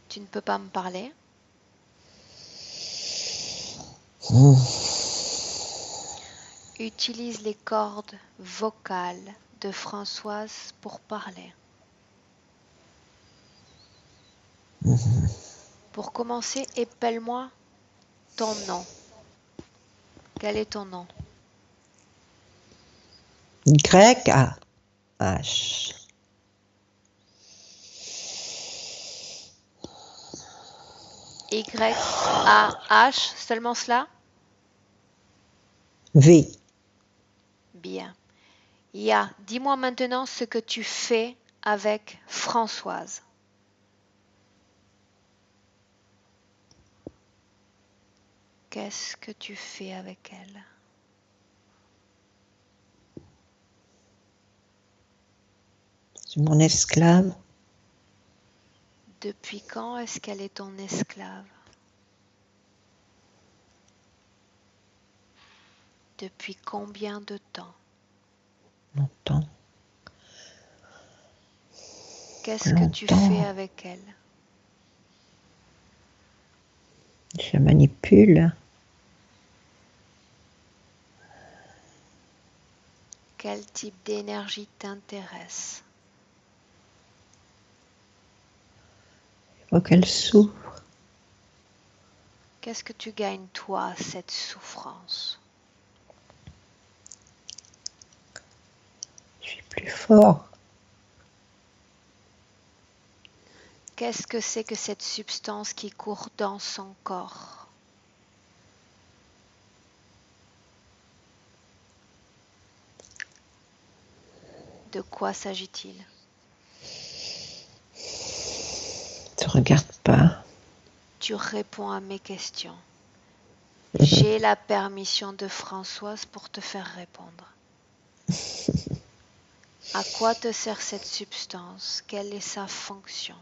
S1: Tu ne peux pas me parler?
S2: Mmh.
S1: Utilise les cordes vocales de Françoise pour parler. Pour commencer, épelle-moi ton nom. Quel est ton nom?
S2: Y-A-H.
S1: Y-A-H, seulement cela?
S2: V.
S1: Bien. Ya, dis-moi maintenant ce que tu fais avec Françoise. Qu'est-ce que tu fais avec elle?
S2: C'est mon esclave.
S1: Depuis quand est-ce qu'elle est ton esclave? Depuis combien de temps?
S2: Longtemps.
S1: Qu'est-ce que tu fais avec elle?
S2: Je la manipule.
S1: Quel type d'énergie t'intéresse?
S2: Il faut qu'elle souffre.
S1: Qu'est-ce que tu gagnes, toi, à cette souffrance?
S2: Je suis plus fort.
S1: Qu'est-ce que c'est que cette substance qui court dans son corps? De quoi s'agit-il?
S2: Ne regarde pas.
S1: Tu réponds à mes questions. J'ai la permission de Françoise pour te faire répondre. À quoi te sert cette substance? Quelle est sa fonction?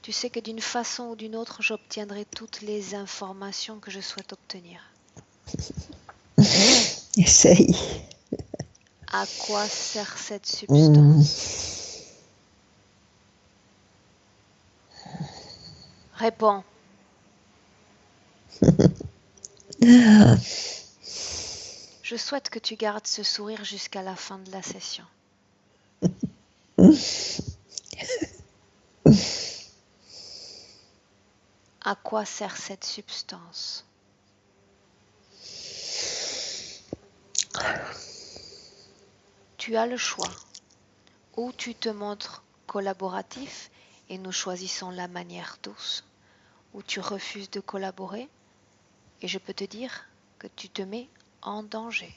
S1: Tu sais que d'une façon ou d'une autre, j'obtiendrai toutes les informations que je souhaite obtenir.
S2: Essaye.
S1: À quoi sert cette substance? Réponds. Je souhaite que tu gardes ce sourire jusqu'à la fin de la session. À quoi sert cette substance? Tu as le choix. Ou tu te montres collaboratif et nous choisissons la manière douce, ou tu refuses de collaborer et je peux te dire que tu te mets en danger.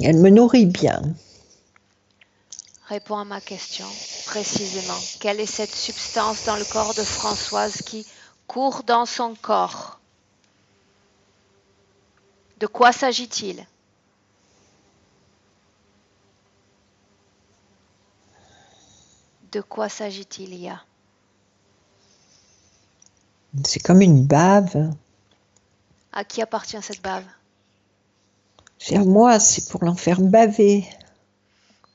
S2: Elle me nourrit bien.
S1: Réponds à ma question précisément. Quelle est cette substance dans le corps de Françoise qui court dans son corps? De quoi s'agit-il? De quoi s'agit-il, Ya?
S2: C'est comme une bave.
S1: À qui appartient cette bave?
S2: C'est à moi, c'est pour l'en faire baver.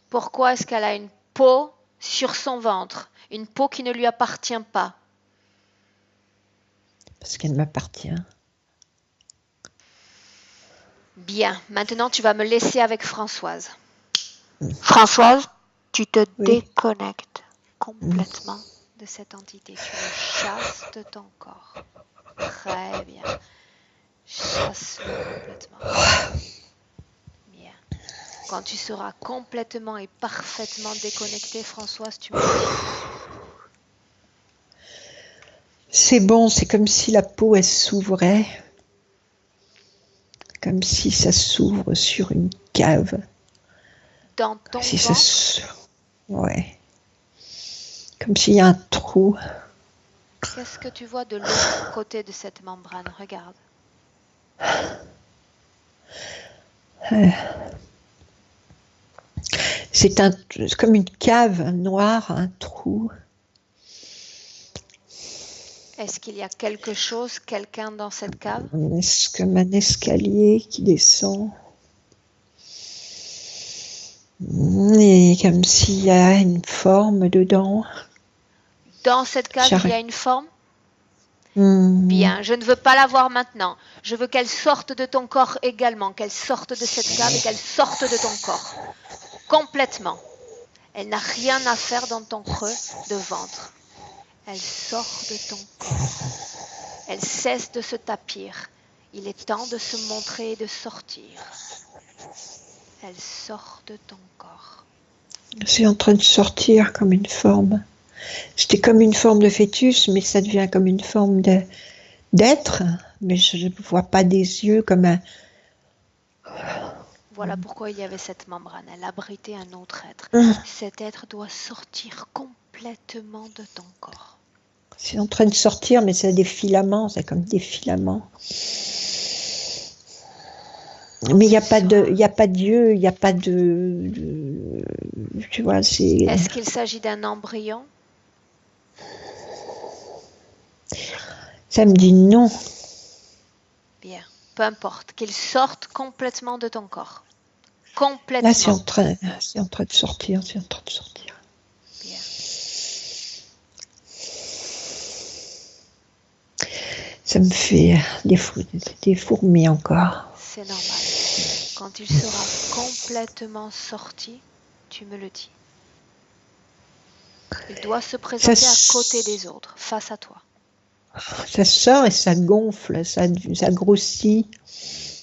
S1: Pourquoi est-ce qu'elle a une peau sur son ventre? Une peau qui ne lui appartient pas?
S2: Parce qu'elle m'appartient.
S1: Bien, maintenant tu vas me laisser avec Françoise. Françoise, tu te déconnectes complètement de cette entité. Tu le chasses de ton corps. Très bien. Chasse-le complètement. Bien. Quand tu seras complètement et parfaitement déconnecté, Françoise, tu me dis.
S2: C'est bon, c'est comme si la peau, elle s'ouvrait. Comme si ça s'ouvre sur une cave.
S1: Dans ton
S2: si
S1: ventre?
S2: Ouais. Comme s'il y a un trou.
S1: Qu'est-ce que tu vois de l'autre côté de cette membrane? Regarde.
S2: C'est comme une cave noire, un trou.
S1: Est-ce qu'il y a quelque chose, quelqu'un dans cette cave?
S2: Comme un escalier qui descend. Et comme s'il y a une forme dedans.
S1: Dans cette cave, il y a une forme?
S2: Bien,
S1: je ne veux pas la voir maintenant. Je veux qu'elle sorte de ton corps également, qu'elle sorte de cette cave et qu'elle sorte de ton corps. Complètement. Elle n'a rien à faire dans ton creux de ventre. Elle sort de ton corps. Elle cesse de se tapir. Il est temps de se montrer et de sortir. Elle sort de ton corps.
S2: C'est en train de sortir comme une forme. C'était comme une forme de fœtus, mais ça devient comme une forme d'être, mais je ne vois pas des yeux comme un...
S1: Voilà pourquoi il y avait cette membrane. Elle abritait un autre être. Cet être doit sortir complètement de ton corps.
S2: C'est en train de sortir, mais c'est des filaments, c'est comme des filaments. Mais il n'y a pas de, il y a pas d'yeux, il n'y a pas tu vois, c'est.
S1: Est-ce qu'il s'agit d'un embryon?
S2: Ça me dit non.
S1: Bien, peu importe, qu'il sorte complètement de ton corps. Complètement.
S2: Là, c'est en train de sortir, c'est en train de sortir.
S1: Bien.
S2: Ça me fait des fourmis encore.
S1: C'est normal. Quand il sera complètement sorti, tu me le dis. Il doit se présenter à côté des autres, face à toi.
S2: Ça sort et ça gonfle, ça grossit.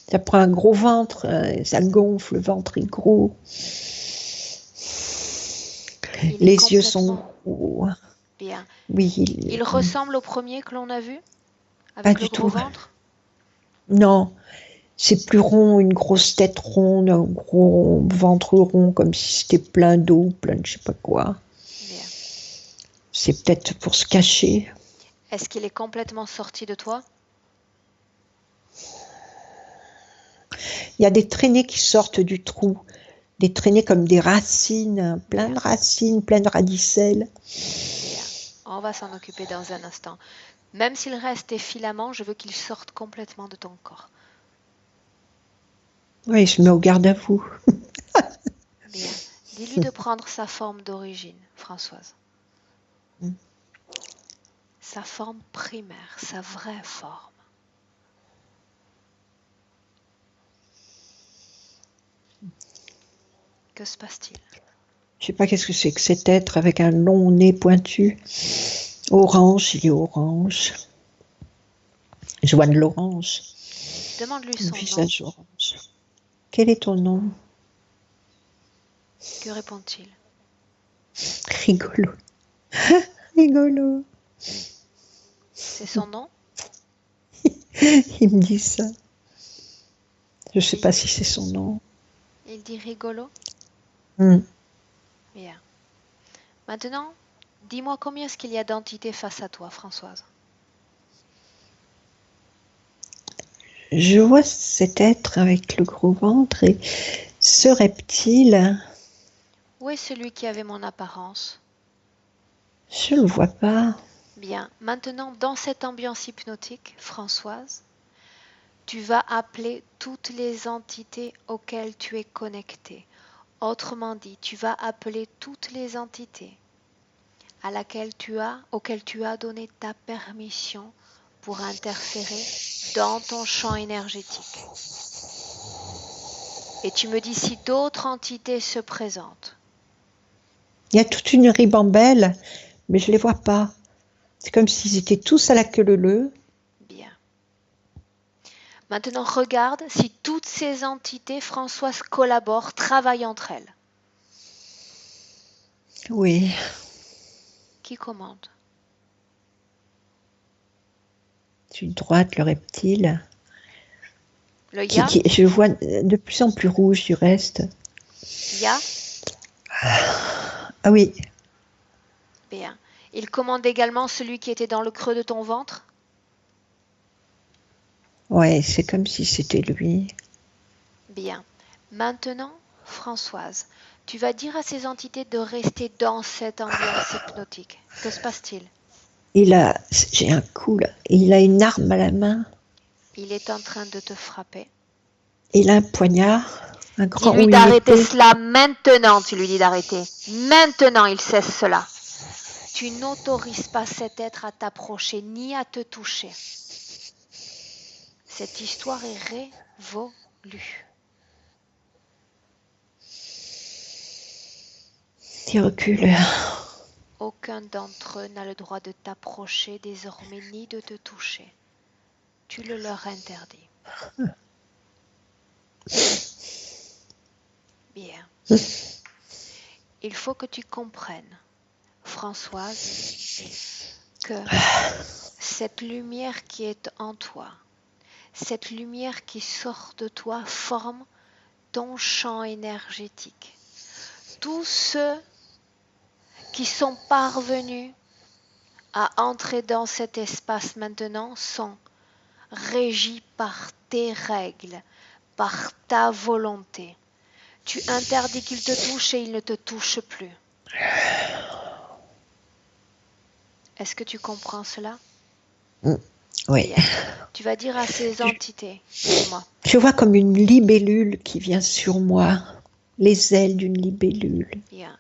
S2: Ça prend un gros ventre, ça gonfle, le ventre est gros. Les yeux sont gros.
S1: Bien.
S2: Oui.
S1: Il ressemble au premier que l'on a vu, avec le gros ventre?
S2: Non, c'est plus rond, une grosse tête ronde, un gros ventre rond, comme si c'était plein d'eau, plein de je sais pas quoi.
S1: Bien.
S2: C'est peut-être pour se cacher.
S1: Est-ce qu'il est complètement sorti de toi?
S2: Il y a des traînées qui sortent du trou, des traînées comme des racines, plein de racines, plein de radicelles.
S1: Bien. On va s'en occuper dans un instant. Même s'il reste des filaments, je veux qu'ils sortent complètement de ton corps.
S2: Oui, je mets au garde à vous.
S1: Bien. Dis-lui de prendre sa forme d'origine, Françoise. Sa forme primaire, sa vraie forme. Que se passe-t-il?
S2: Je sais pas qu'est-ce que c'est que cet être avec un long nez pointu. Orange, il est orange. Je vois de l'orange.
S1: Demande-lui son
S2: visage
S1: nom.
S2: Orange. Quel est ton nom?
S1: Que répond-il?
S2: Rigolo. Rigolo.
S1: C'est son nom?
S2: Il me dit ça. Je sais pas si c'est son nom.
S1: Il dit rigolo? Bien. Maintenant, dis-moi combien est-ce qu'il y a d'entités face à toi, Françoise?
S2: Je vois cet être avec le gros ventre et ce reptile.
S1: Où est celui qui avait mon apparence?
S2: Je le vois pas.
S1: Bien. Maintenant, dans cette ambiance hypnotique, Françoise, tu vas appeler toutes les entités auxquelles tu es connectée. Autrement dit, tu vas appeler toutes les entités auxquelles tu as donné ta permission pour interférer dans ton champ énergétique. Et tu me dis si d'autres entités se présentent.
S2: Il y a toute une ribambelle, mais je les vois pas. C'est comme s'ils étaient tous à la queue leu.
S1: Bien. Maintenant, regarde si toutes ces entités, Françoise, collaborent, travaillent entre elles.
S2: Oui.
S1: Qui commande?
S2: Sur droite, le reptile.
S1: Le ya?
S2: Je vois de plus en plus rouge du reste.
S1: Ya?
S2: Ah oui.
S1: Bien. Il commande également celui qui était dans le creux de ton ventre?
S2: Ouais, c'est comme si c'était lui.
S1: Bien. Maintenant, Françoise, tu vas dire à ces entités de rester dans cette ambiance hypnotique. Que se passe-t-il?
S2: J'ai un coup là, il a une arme à la main.
S1: Il est en train de te frapper.
S2: Il a un poignard, un grand.
S1: Dis-lui d'arrêter cela maintenant, tu lui dis d'arrêter. Maintenant, il cesse cela. Tu n'autorises pas cet être à t'approcher ni à te toucher. Cette histoire est révolue.
S2: Il recule.
S1: Aucun d'entre eux n'a le droit de t'approcher désormais ni de te toucher. Tu le leur interdis. Bien. Il faut que tu comprennes, Françoise, que cette lumière qui est en toi, cette lumière qui sort de toi forme ton champ énergétique. Tous ceux qui sont parvenus à entrer dans cet espace maintenant sont régis par tes règles, par ta volonté. Tu interdis qu'ils te touchent et ils ne te touchent plus. Est-ce que tu comprends cela?
S2: Oui.
S1: Bien. Tu vas dire à ces entités, dis-moi.
S2: Je vois comme une libellule qui vient sur moi, les ailes d'une libellule.
S1: Bien.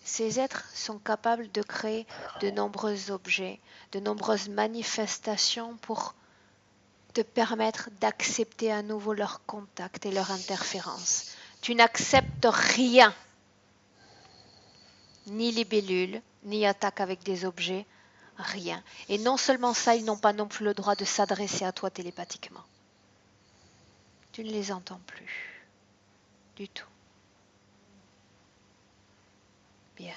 S1: Ces êtres sont capables de créer de nombreux objets, de nombreuses manifestations pour te permettre d'accepter à nouveau leur contact et leur interférence. Tu n'acceptes rien, ni libellule, ni attaque avec des objets, rien. Et non seulement ça, ils n'ont pas non plus le droit de s'adresser à toi télépathiquement. Tu ne les entends plus du tout. Bien.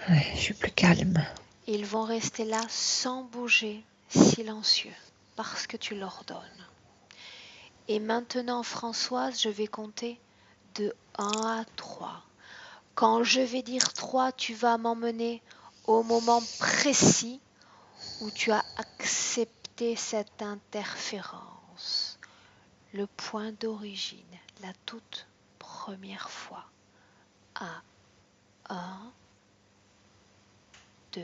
S2: Ouais, je suis plus calme.
S1: Ils vont rester là sans bouger, silencieux, parce que tu leur donnes. Et maintenant, Françoise, je vais compter de 1 à 3. Quand je vais dire 3, tu vas m'emmener au moment précis où tu as accepté cette interférence. Le point d'origine, la toute première fois. À 1, 2,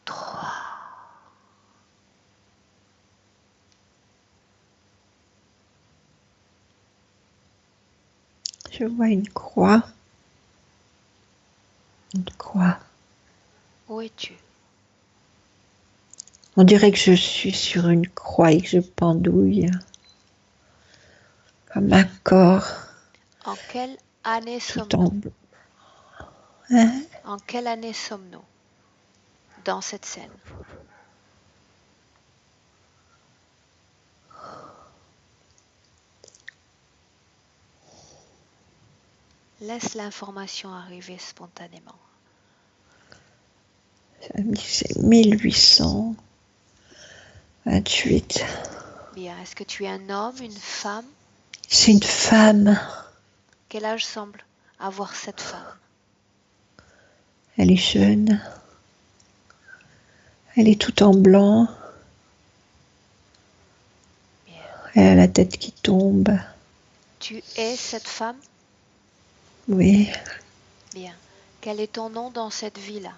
S1: 3.
S2: Je vois une croix. Une croix.
S1: Où es-tu?
S2: On dirait que je suis sur une croix et que je pendouille. Comme un corps.
S1: En quelle année
S2: Tout
S1: sommes-nous?
S2: Hein?
S1: En quelle année sommes-nous dans cette scène? Laisse l'information arriver spontanément.
S2: C'est 1828.
S1: Bien, est-ce que tu es un homme, une femme?
S2: C'est une femme.
S1: Quel âge semble avoir cette femme?
S2: Elle est jeune. Elle est toute en blanc.
S1: Bien.
S2: Elle a la tête qui tombe.
S1: Tu es cette femme?
S2: Oui.
S1: Bien. Quel est ton nom dans cette vie-là?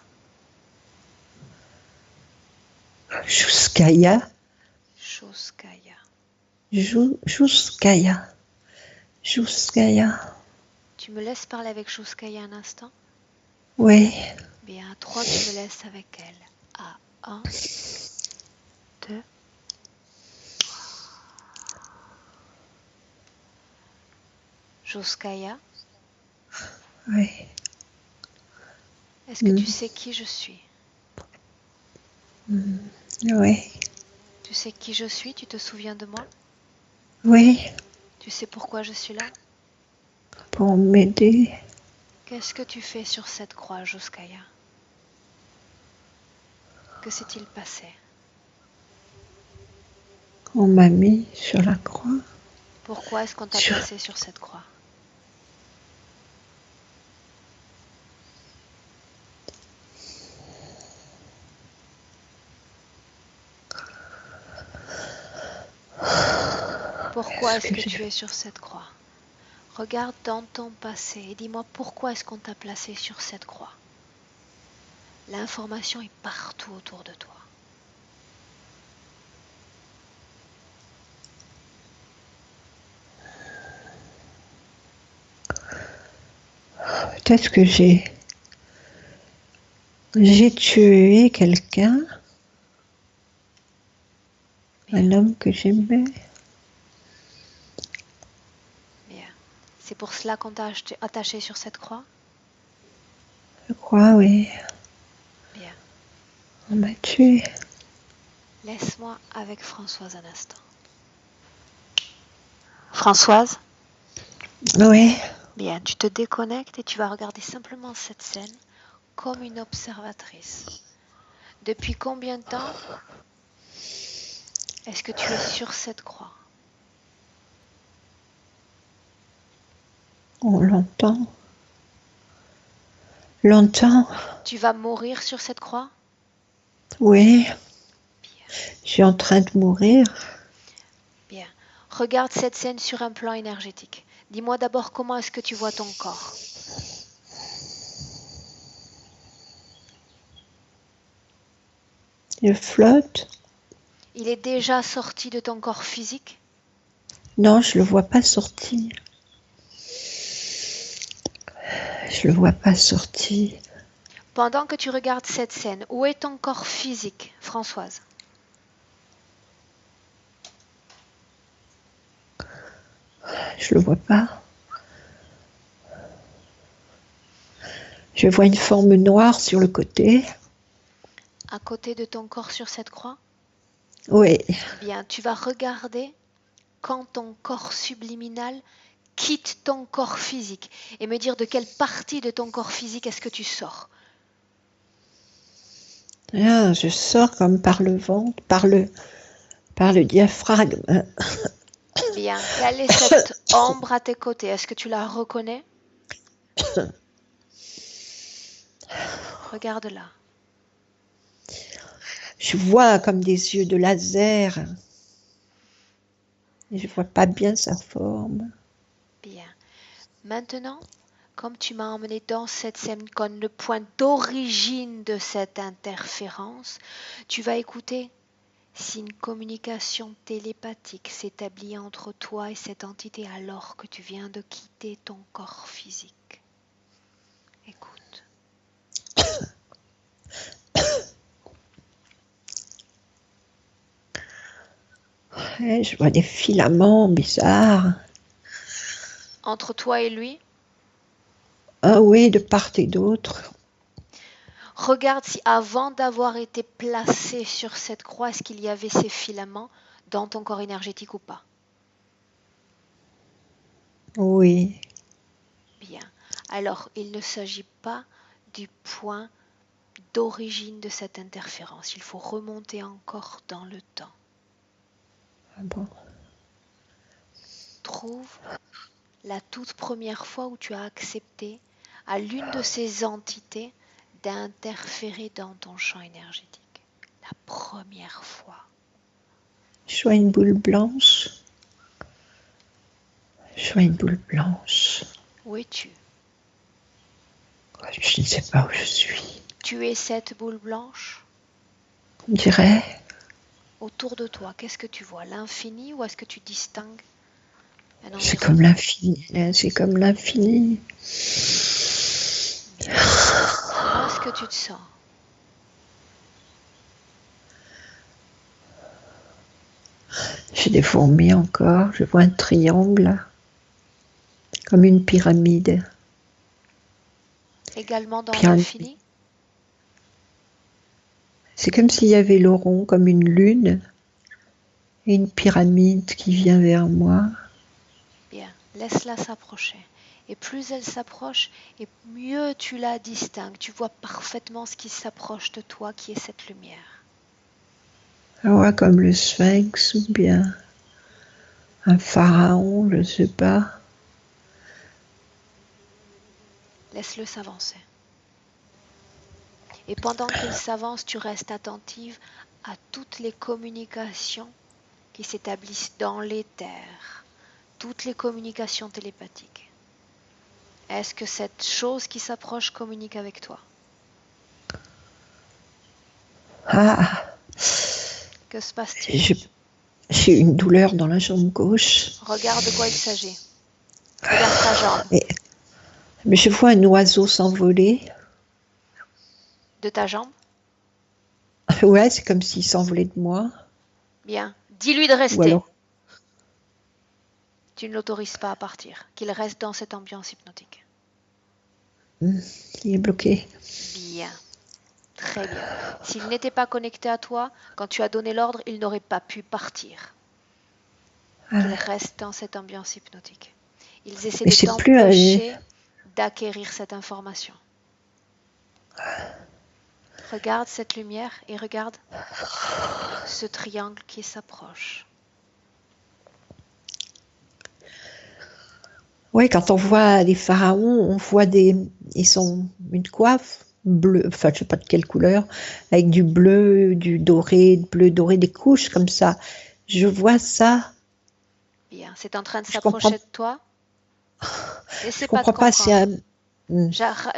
S2: Jouskaya.
S1: Jouskaya.
S2: Jouskaya. Jouskaya.
S1: Tu me laisses parler avec Jouskaya un instant?
S2: Oui.
S1: Bien, à 3, tu me laisses avec elle. À 1, 2, 3. Jouskaya,
S2: Oui.
S1: est-ce que tu sais qui je suis?
S2: Oui.
S1: Tu sais qui je suis? Tu te souviens de moi?
S2: Oui.
S1: Tu sais pourquoi je suis là?
S2: Pour m'aider.
S1: Qu'est-ce que tu fais sur cette croix, Jouskaya? Que s'est-il passé?
S2: On m'a mis sur la croix.
S1: Pourquoi est-ce qu'on t'a placé sur cette croix? Pourquoi est-ce que tu es sur cette croix? Regarde dans ton passé et dis-moi pourquoi est-ce qu'on t'a placé sur cette croix? L'information est partout autour de toi.
S2: Peut-être que j'ai tué quelqu'un. Un homme que j'aimais.
S1: Bien. C'est pour cela qu'on t'a attaché sur cette croix?
S2: Je crois, oui.
S1: Bien.
S2: On m'a tué.
S1: Laisse-moi avec Françoise un instant. Françoise?
S2: Oui.
S1: Bien, tu te déconnectes et tu vas regarder simplement cette scène comme une observatrice. Depuis combien de temps est-ce que tu es sur cette croix?
S2: On l'entend. Longtemps,
S1: Tu vas mourir sur cette croix?
S2: oui.
S1: Bien,
S2: Je suis en train de mourir.
S1: bien. Regarde cette scène sur un plan énergétique. Dis-moi d'abord comment est-ce que tu vois ton corps?
S2: Je flotte.
S1: Il est déjà sorti de ton corps physique?
S2: Non, je le vois pas sortir. Je le vois pas sortir.
S1: Pendant que tu regardes cette scène, où est ton corps physique, Françoise?
S2: Je le vois pas. Je vois une forme noire sur le côté.
S1: À côté de ton corps sur cette croix?
S2: Oui,
S1: Bien, tu vas regarder quand ton corps subliminal quitte ton corps physique et me dire de quelle partie de ton corps physique est-ce que tu sors.
S2: ah, je sors comme par le ventre, par le diaphragme.
S1: Bien, quelle est cette ombre à tes côtés? Est-ce que tu la reconnais? Regarde-la.
S2: Je vois comme des yeux de laser. Et je vois pas bien sa forme.
S1: Bien. Maintenant, comme tu m'as emmené dans cette scène comme le point d'origine de cette interférence, tu vas écouter si une communication télépathique s'établit entre toi et cette entité alors que tu viens de quitter ton corps physique. Écoute.
S2: Ouais, je vois des filaments bizarres.
S1: Entre toi et lui,
S2: Ah oui, de part et d'autre.
S1: regarde si avant d'avoir été placé sur cette croix, est-ce qu'il y avait ces filaments dans ton corps énergétique ou pas?
S2: Oui.
S1: Bien. Alors, il ne s'agit pas du point d'origine de cette interférence. Il faut remonter encore dans le temps.
S2: Ah bon.
S1: Trouve la toute première fois où tu as accepté à l'une de ces entités d'interférer dans ton champ énergétique. La première fois.
S2: Je vois une boule blanche. Je vois une boule blanche.
S1: Où es-tu?
S2: Je ne sais pas où je suis.
S1: Tu es cette boule blanche?
S2: On dirait.
S1: Autour de toi, qu'est-ce que tu vois? L'infini ou est-ce que tu distingues un
S2: C'est
S1: environnement?
S2: comme l'infini. C'est comme l'infini.
S1: Bien. Comment est-ce que tu te sens?
S2: J'ai des fourmis encore. Je vois un triangle. Comme une pyramide.
S1: Également dans
S2: Pyramide.
S1: l'infini?
S2: C'est comme s'il y avait le rond, comme une lune. Et une pyramide qui vient vers moi.
S1: Bien, laisse-la s'approcher. Et plus elle s'approche, et mieux tu la distingues. Tu vois parfaitement ce qui s'approche de toi, qui est cette lumière.
S2: Je vois comme le sphinx ou bien un pharaon, je ne sais pas.
S1: Laisse-le s'avancer. Et pendant qu'il s'avance, tu restes attentive à toutes les communications qui s'établissent dans l'éther, toutes les communications télépathiques. Est-ce que cette chose qui s'approche communique avec toi?
S2: Ah,
S1: Que se passe-t-il?
S2: j'ai une douleur dans la jambe gauche.
S1: Regarde de quoi il s'agit. Regarde ta jambe.
S2: Mais je vois un oiseau s'envoler.
S1: De ta jambe?
S2: Ouais, c'est comme s'il s'envolait de moi.
S1: Bien. Dis-lui de
S2: Ou
S1: rester.
S2: alors,
S1: Tu ne l'autorises pas à partir. Qu'il reste dans cette ambiance hypnotique.
S2: il est bloqué.
S1: Bien. Très bien. S'il n'était pas connecté à toi, quand tu as donné l'ordre, il n'aurait pas pu partir. Qu'il reste dans cette ambiance hypnotique. Ils essaient
S2: Mais
S1: de
S2: c'est plus
S1: t'empêcher d'acquérir cette information. Regarde cette lumière et regarde ce triangle qui s'approche.
S2: Oui, quand on voit les pharaons, on voit ils ont une coiffe bleue, enfin je sais pas de quelle couleur, avec du bleu, du doré, bleu doré, des couches comme ça. Je vois ça.
S1: Bien, c'est en train de
S2: Je comprends,
S1: s'approcher de toi.
S2: je
S1: N'essaie pas de
S2: comprends pas si
S1: comprendre.
S2: Hmm,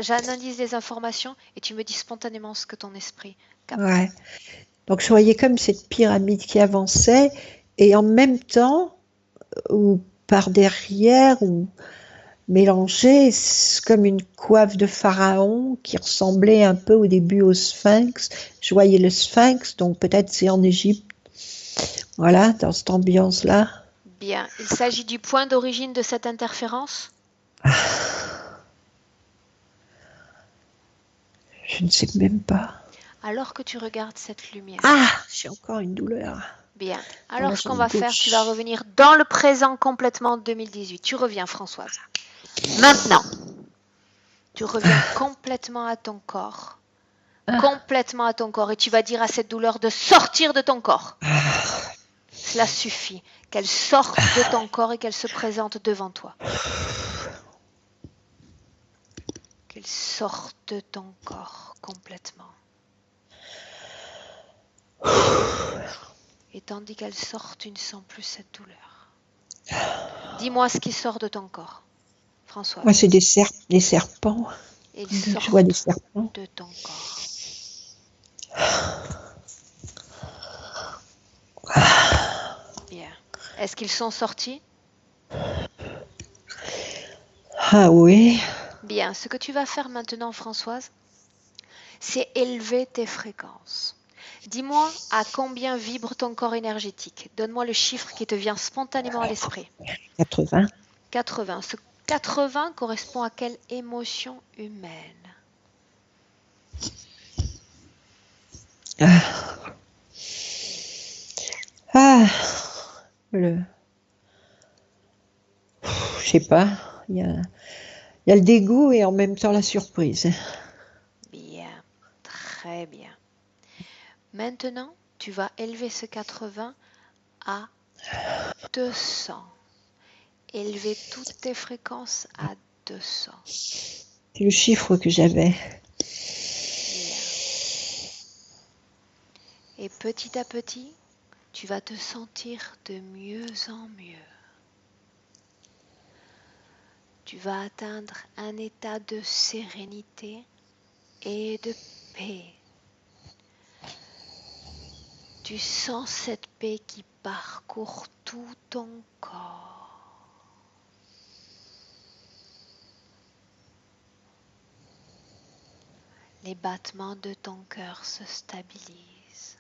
S1: J'analyse les informations et tu me dis spontanément ce que ton esprit capte.
S2: ouais. Donc je voyais comme cette pyramide qui avançait et en même temps, ou par derrière, ou mélangé, c'est comme une coiffe de pharaon qui ressemblait un peu au début au sphinx. Je voyais le sphinx, donc peut-être c'est en Égypte. Voilà, dans cette ambiance-là.
S1: Bien, il s'agit du point d'origine de cette interférence?
S2: Je ne sais même pas.
S1: Alors que tu regardes cette lumière.
S2: Ah, j'ai encore une douleur
S1: Bien,
S2: dans la
S1: alors ce qu'on
S2: jambe
S1: va faire, tu vas
S2: gauche.
S1: revenir dans le présent complètement 2018. Tu reviens, Françoise. Maintenant, tu reviens complètement à ton corps. Complètement à ton corps. Et tu vas dire à cette douleur de sortir de ton corps. Cela suffit. Qu'elle sorte de ton corps et qu'elle se présente devant toi. Qu'elle sorte de ton corps complètement. Et tandis qu'elle sort, tu ne sens plus cette douleur. Dis-moi ce qui sort de ton corps,
S2: Moi,
S1: Françoise.
S2: c'est des serpents.
S1: Ils
S2: Je vois des
S1: sortent
S2: serpents.
S1: de ton corps. Bien. Est-ce qu'ils sont sortis?
S2: Ah oui.
S1: Bien. Ce que tu vas faire maintenant, Françoise, c'est élever tes fréquences. Dis-moi à combien vibre ton corps énergétique. Donne-moi le chiffre qui te vient spontanément à l'esprit.
S2: 80.
S1: 80. Ce 80 correspond à quelle émotion humaine?
S2: Ah, le, je sais pas. Il y a le dégoût et en même temps la surprise.
S1: Bien, très bien. Maintenant, tu vas élever ce 80 à 200. Élever toutes tes fréquences à 200.
S2: C'est le chiffre que j'avais.
S1: Bien. Et petit à petit, tu vas te sentir de mieux en mieux. Tu vas atteindre un état de sérénité et de paix. Tu sens cette paix qui parcourt tout ton corps. Les battements de ton cœur se stabilisent.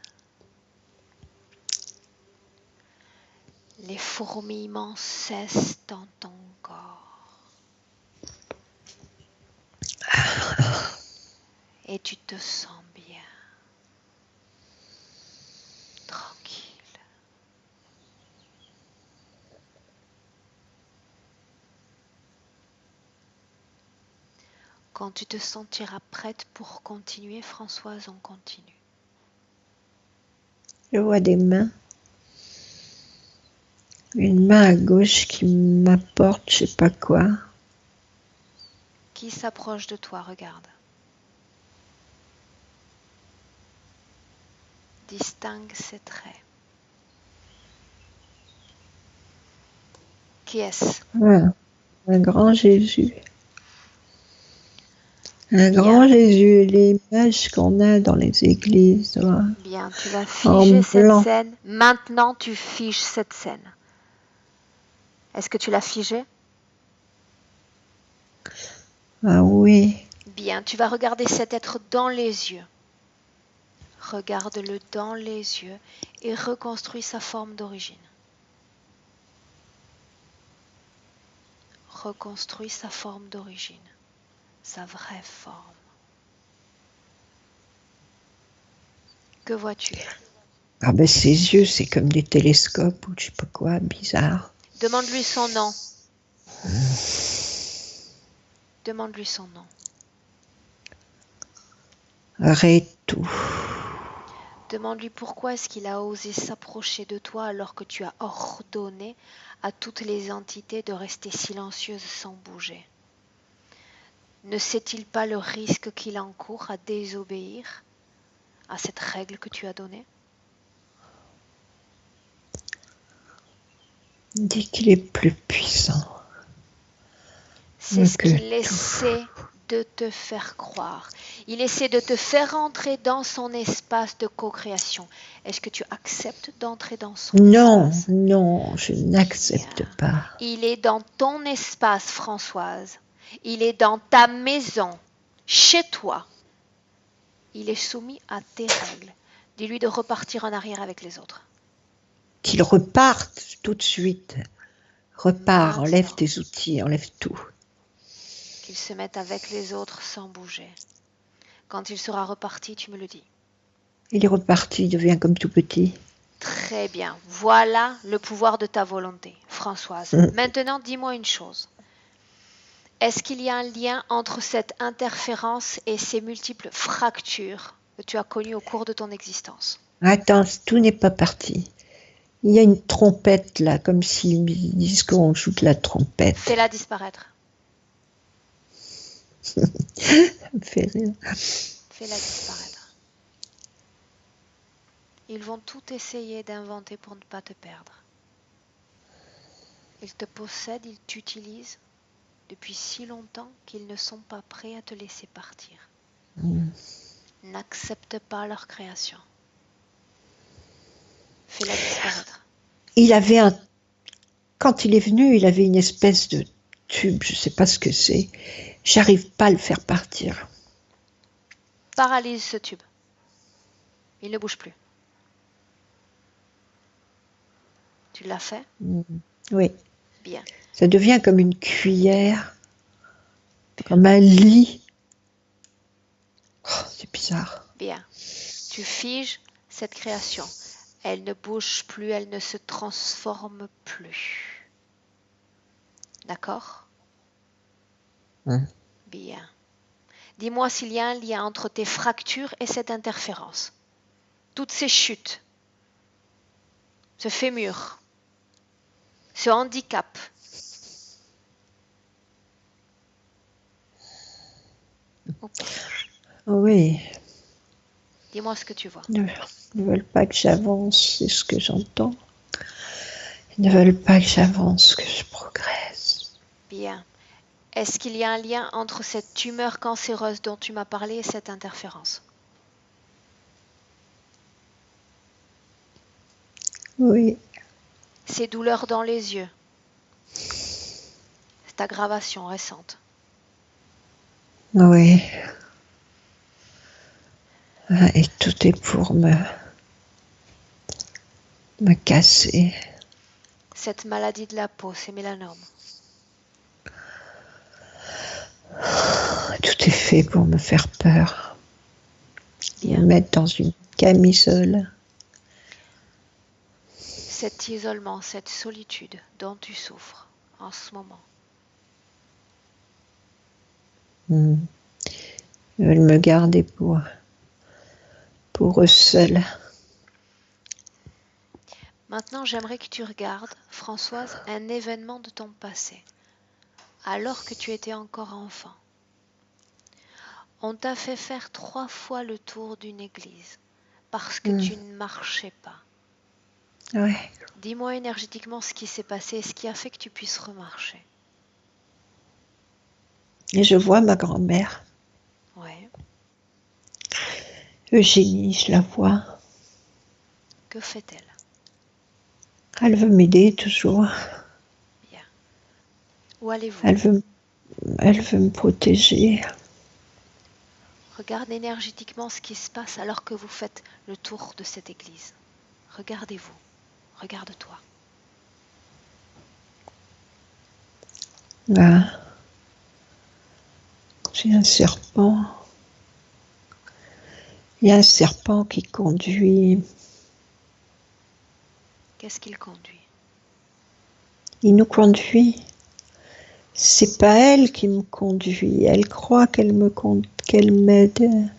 S1: Les fourmillements cessent dans ton corps. Et tu te sens bien, tranquille. Quand tu te sentiras prête pour continuer, Françoise, on continue.
S2: Je vois des mains. Une main à gauche qui m'apporte je sais pas quoi.
S1: Qui s'approche de toi, regarde. Distingue ses traits. Qui est-ce?
S2: Ah, un grand Jésus. Un
S1: Bien,
S2: grand Jésus, l'image qu'on a dans les églises, voilà.
S1: bien, tu vas
S2: En
S1: figer cette
S2: blanc.
S1: scène. Maintenant, tu figes cette scène. Est-ce que tu l'as figée?
S2: Ah oui.
S1: Bien, tu vas regarder cet être dans les yeux. Regarde-le dans les yeux et reconstruis sa forme d'origine. Reconstruis sa forme d'origine, sa vraie forme. Que vois-tu?
S2: Ah ben ses yeux, c'est comme des télescopes ou je sais pas quoi, bizarre.
S1: Demande-lui son nom. Demande-lui son nom.
S2: tout.
S1: Demande-lui pourquoi est-ce qu'il a osé s'approcher de toi alors que tu as ordonné à toutes les entités de rester silencieuses sans bouger. Ne sait-il pas le risque qu'il encourt à désobéir à cette règle que tu as donnée?
S2: Il dit qu'il est plus puissant.
S1: C'est ce qu'il essaie de te faire croire. Il essaie de te faire entrer dans son espace de co-création. Est-ce que tu acceptes d'entrer dans son espace?
S2: Non, je n'accepte pas.
S1: Il est dans ton espace, Françoise. Il est dans ta maison, chez toi. Il est soumis à tes règles. Dis-lui de repartir en arrière avec les autres.
S2: Qu'il reparte tout de suite. Repars,
S1: Maintenant.
S2: enlève tes outils, enlève tout.
S1: Qu'il se mette avec les autres sans bouger. Quand il sera reparti, tu me le dis.
S2: Il est reparti, il devient comme tout petit.
S1: Très bien. Voilà le pouvoir de ta volonté, Françoise. Maintenant, dis-moi une chose. Est-ce qu'il y a un lien entre cette interférence et ces multiples fractures que tu as connues au cours de ton existence?
S2: Attends, tout n'est pas parti. Il y a une trompette là, comme s'ils disent qu'on joue de la trompette.
S1: Fais-la disparaître.
S2: Ça me fait rire.
S1: Fais-la disparaître. Ils vont tout essayer d'inventer pour ne pas te perdre. Ils te possèdent, ils t'utilisent depuis si longtemps qu'ils ne sont pas prêts à te laisser partir. N'accepte pas leur création. Fais-la disparaître.
S2: Quand il est venu, il avait une espèce de tube, je ne sais pas ce que c'est. J'arrive pas à le faire partir.
S1: Paralyse ce tube. Il ne bouge plus. Tu l'as fait?
S2: Oui.
S1: Bien.
S2: Ça devient comme une cuillère, comme un lit. Oh, c'est bizarre.
S1: Bien. Tu figes cette création. Elle ne bouge plus, elle ne se transforme plus. D'accord? Bien. Dis-moi s'il y a un lien entre tes fractures et cette interférence. Toutes ces chutes, ce fémur, ce handicap.
S2: Oui.
S1: Dis-moi ce que tu vois.
S2: Ils ne veulent pas que j'avance, c'est ce que j'entends. Ils ne veulent pas que j'avance, que je progresse.
S1: Bien. Est-ce qu'il y a un lien entre cette tumeur cancéreuse dont tu m'as parlé et cette interférence?
S2: Oui.
S1: Ces douleurs dans les yeux, cette aggravation récente.
S2: Oui. Et tout est pour me casser.
S1: Cette maladie de la peau, ces mélanomes.
S2: Tout est fait pour me faire peur.
S1: Bien.
S2: Me mettre dans une camisole.
S1: Cet isolement, cette solitude dont tu souffres en ce moment.
S2: Ils veulent me garder pour eux seuls.
S1: Maintenant, j'aimerais que tu regardes, Françoise, un événement de ton passé, alors que tu étais encore enfant. On t'a fait faire 3 fois le tour d'une église parce que tu ne marchais pas.
S2: Ouais.
S1: Dis-moi énergétiquement ce qui s'est passé et ce qui a fait que tu puisses remarcher.
S2: Et je vois ma grand-mère.
S1: Ouais.
S2: Eugénie, je la vois.
S1: Que fait-elle?
S2: Elle veut m'aider toujours.
S1: Bien. Où allez-vous?
S2: Elle veut me protéger.
S1: Regarde énergétiquement ce qui se passe alors que vous faites le tour de cette église. Regardez-vous. Regarde-toi.
S2: Là, j'ai un serpent. Il y a un serpent qui conduit.
S1: Qu'est-ce qu'il conduit?
S2: Il nous conduit. C'est pas elle qui me conduit. Elle croit qu'elle m'aide.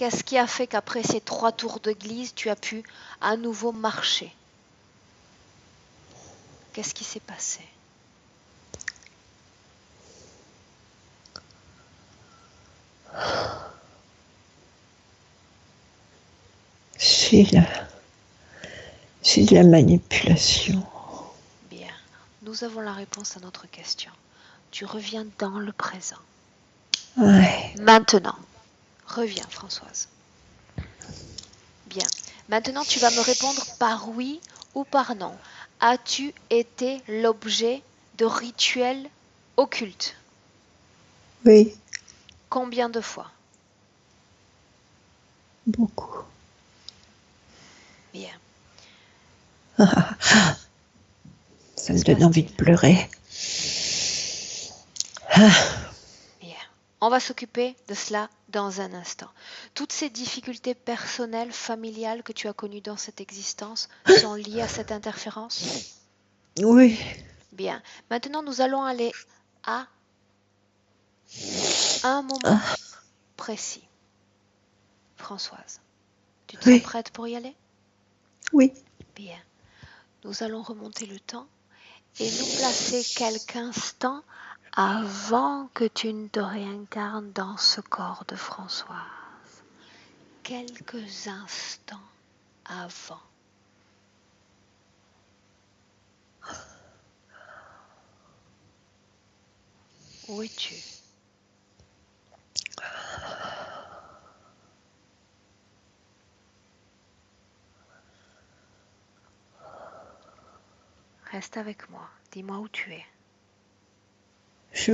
S1: Qu'est-ce qui a fait qu'après ces 3 tours d'église, tu as pu à nouveau marcher? Qu'est-ce qui s'est passé?
S2: C'est de la manipulation.
S1: Bien, nous avons la réponse à notre question. Tu reviens dans le présent.
S2: Ouais.
S1: Maintenant, reviens Françoise. Bien, maintenant tu vas me répondre par oui ou par non. As-tu été l'objet de rituels occultes?
S2: Oui,
S1: Combien de fois?
S2: beaucoup.
S1: Bien.
S2: Ça me donne envie de pleurer.
S1: Bien. On va s'occuper de cela dans un instant. Toutes ces difficultés personnelles, familiales que tu as connues dans cette existence sont liées à cette interférence?
S2: Oui,
S1: Bien. Maintenant, nous allons aller à un moment précis. Françoise, tu te sens
S2: oui,
S1: prête pour y aller?
S2: oui.
S1: Bien. Nous allons remonter le temps et nous placer quelques instants avant que tu ne te réincarnes dans ce corps de Françoise. Quelques instants avant. Où es-tu? Reste avec moi. Dis-moi où tu es.
S2: Je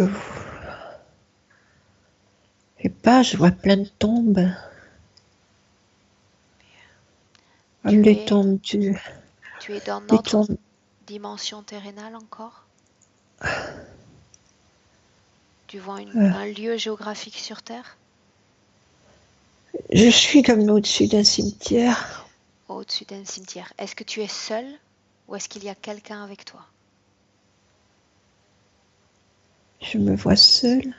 S2: sais pas, je vois plein de tombes. Comme les tombes
S1: Tu es dans
S2: les
S1: notre
S2: tombes.
S1: dimension terrénale encore? Tu vois
S2: euh,
S1: un lieu géographique sur Terre?
S2: je suis comme au-dessus d'un cimetière.
S1: Au-dessus d'un cimetière. Est-ce que tu es seul ou est-ce qu'il y a quelqu'un avec toi?
S2: Je me vois seule.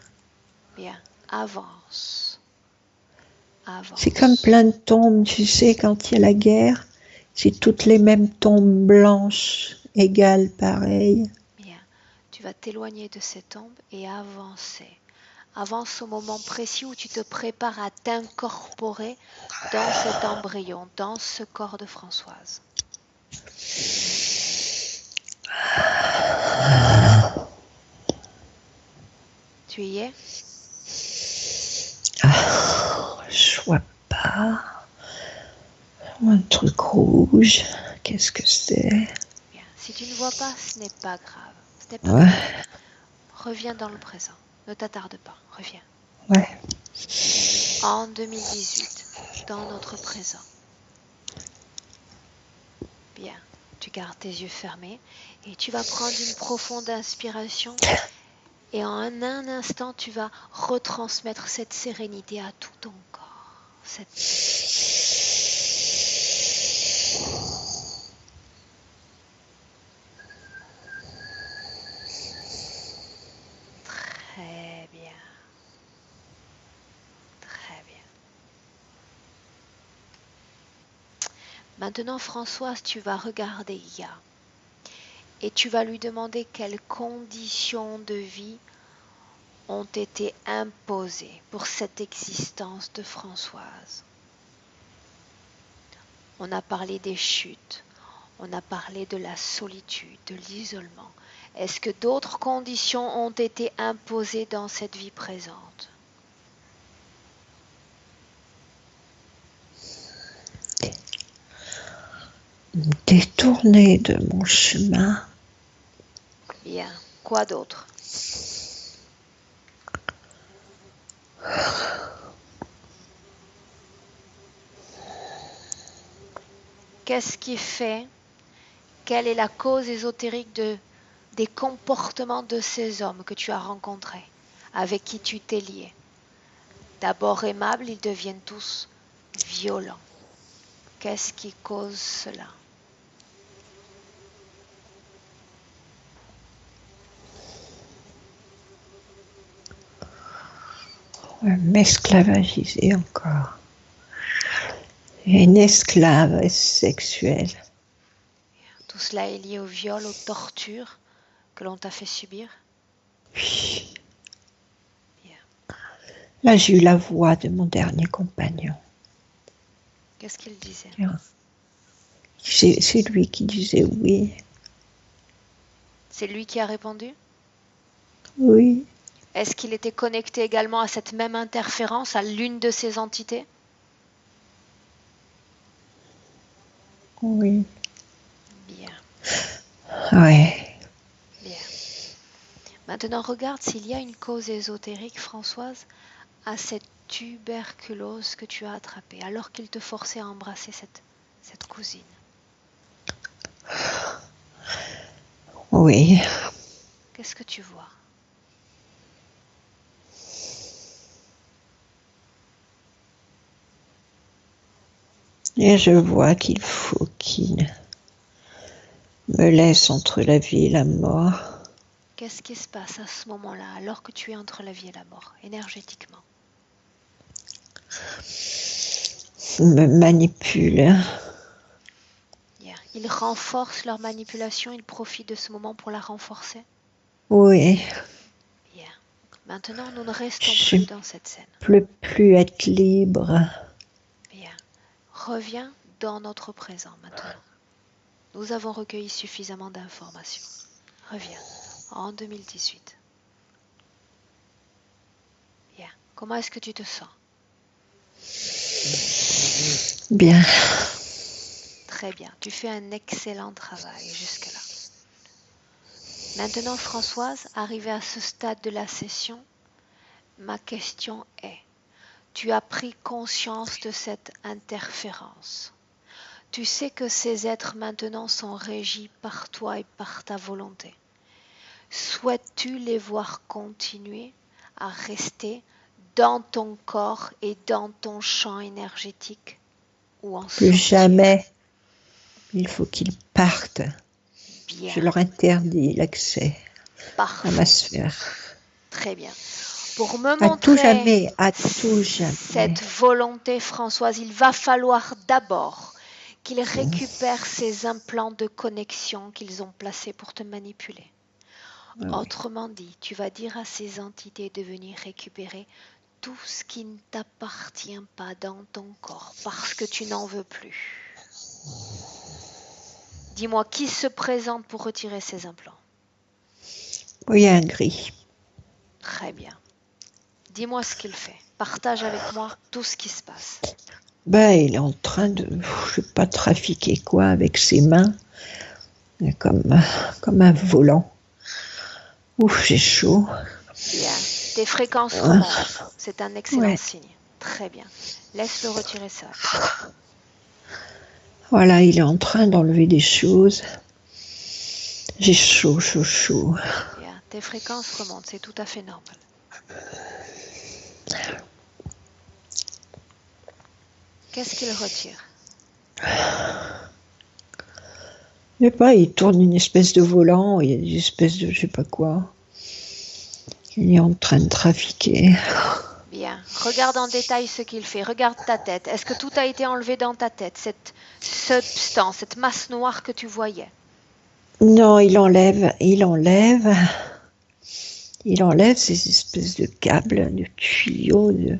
S1: Bien, avance.
S2: C'est comme
S1: Avance.
S2: plein de tombes, tu sais, quand il y a la guerre, c'est toutes les mêmes tombes blanches, égales, pareilles.
S1: Bien, tu vas t'éloigner de ces tombes et avancer. Avance au moment précis où tu te prépares à t'incorporer dans cet embryon, dans ce corps de Françoise. Tu y es?
S2: Je vois pas. Un truc rouge. Qu'est-ce que c'est?
S1: Bien, si tu ne vois pas, ce n'est pas grave. Ce n'est pas
S2: Ouais,
S1: grave. Reviens dans le présent. Ne t'attarde pas. Reviens.
S2: ouais.
S1: En 2018, dans notre présent. Bien, tu gardes tes yeux fermés et tu vas prendre une profonde inspiration et en un instant, tu vas retransmettre cette sérénité à tout ton corps. Cette paix. Très bien. Très bien. Maintenant, Françoise, tu vas regarder Ya et tu vas lui demander quelles conditions de vie ont été imposées pour cette existence de Françoise. On a parlé des chutes, on a parlé de la solitude, de l'isolement. Est-ce que d'autres conditions ont été imposées dans cette vie présente?
S2: Détourner de mon chemin.
S1: Bien. Quoi d'autre? Qu'est-ce qui fait? Quelle est la cause ésotérique des comportements de ces hommes que tu as rencontrés, avec qui tu t'es lié? D'abord aimables, ils deviennent tous violents. Qu'est-ce qui cause cela?
S2: M'esclavagiser encore. Une esclave sexuelle.
S1: Tout cela est lié au viol, aux tortures que l'on t'a fait subir.
S2: Oui. Là, j'ai eu la voix de mon dernier compagnon.
S1: Qu'est-ce qu'il disait?
S2: C'est lui qui disait oui.
S1: C'est lui qui a répondu?
S2: Oui.
S1: Est-ce qu'il était connecté également à cette même interférence, à l'une de ces entités?
S2: Oui.
S1: Bien,
S2: Ouais.
S1: bien. Maintenant, regarde s'il y a une cause ésotérique, Françoise, à cette tuberculose que tu as attrapée, alors qu'il te forçait à embrasser cette cousine.
S2: Oui.
S1: Qu'est-ce que tu vois?
S2: Et je vois qu'il faut qu'il me laisse entre la vie et la mort.
S1: Qu'est-ce qui se passe à ce moment-là, alors que tu es entre la vie et la mort, énergétiquement?
S2: Il me manipule.
S1: Bien. Ils renforcent leur manipulation, ils profitent de ce moment pour la renforcer.
S2: Oui.
S1: Bien. Maintenant, nous ne restons
S2: Je
S1: plus dans cette scène.
S2: ne peux plus être libre.
S1: Bien. Reviens dans notre présent maintenant. Nous avons recueilli suffisamment d'informations. Reviens en 2018. Bien. Comment est-ce que tu te sens?
S2: Bien.
S1: Très bien. Tu fais un excellent travail jusque-là. Maintenant, Françoise, arrivée à ce stade de la session, ma question est, tu as pris conscience de cette interférence. Tu sais que ces êtres maintenant sont régis par toi et par ta volonté. Souhaites-tu les voir continuer à rester dans ton corps et dans ton champ énergétique ou en
S2: Plus
S1: sortir?
S2: jamais. Il faut qu'ils partent.
S1: Bien.
S2: Je leur interdis l'accès à ma
S1: Parfait.
S2: sphère.
S1: Très bien. Pour me
S2: À tout
S1: montrer
S2: jamais, à tout jamais.
S1: cette volonté, Françoise, il va falloir d'abord qu'ils récupèrent ces implants de connexion qu'ils ont placés pour te manipuler.
S2: Ah oui.
S1: Autrement dit, tu vas dire à ces entités de venir récupérer tout ce qui ne t'appartient pas dans ton corps parce que tu n'en veux plus. Dis-moi, qui se présente pour retirer ces implants?
S2: Oui, un gris.
S1: Très bien. Dis-moi ce qu'il fait. Partage avec moi tout ce qui se passe.
S2: Ben, il est en train de, je sais pas, trafiquer quoi avec ses mains, comme un volant. Ouf, j'ai chaud.
S1: Bien. Tes fréquences remontent. C'est un excellent
S2: Ouais.
S1: signe. Très bien. Laisse-le retirer ça.
S2: Voilà, il est en train d'enlever des choses. J'ai chaud, chaud, chaud.
S1: Bien. Tes fréquences remontent. C'est tout à fait normal. Qu'est-ce qu'il retire?
S2: Je sais pas, il tourne une espèce de volant, il y a des espèces de je sais pas quoi. Il est en train de trafiquer.
S1: Bien. Regarde en détail ce qu'il fait. Regarde ta tête. Est-ce que tout a été enlevé dans ta tête? Cette substance, cette masse noire que tu voyais?
S2: Non, il enlève ces espèces de câbles, de tuyaux, de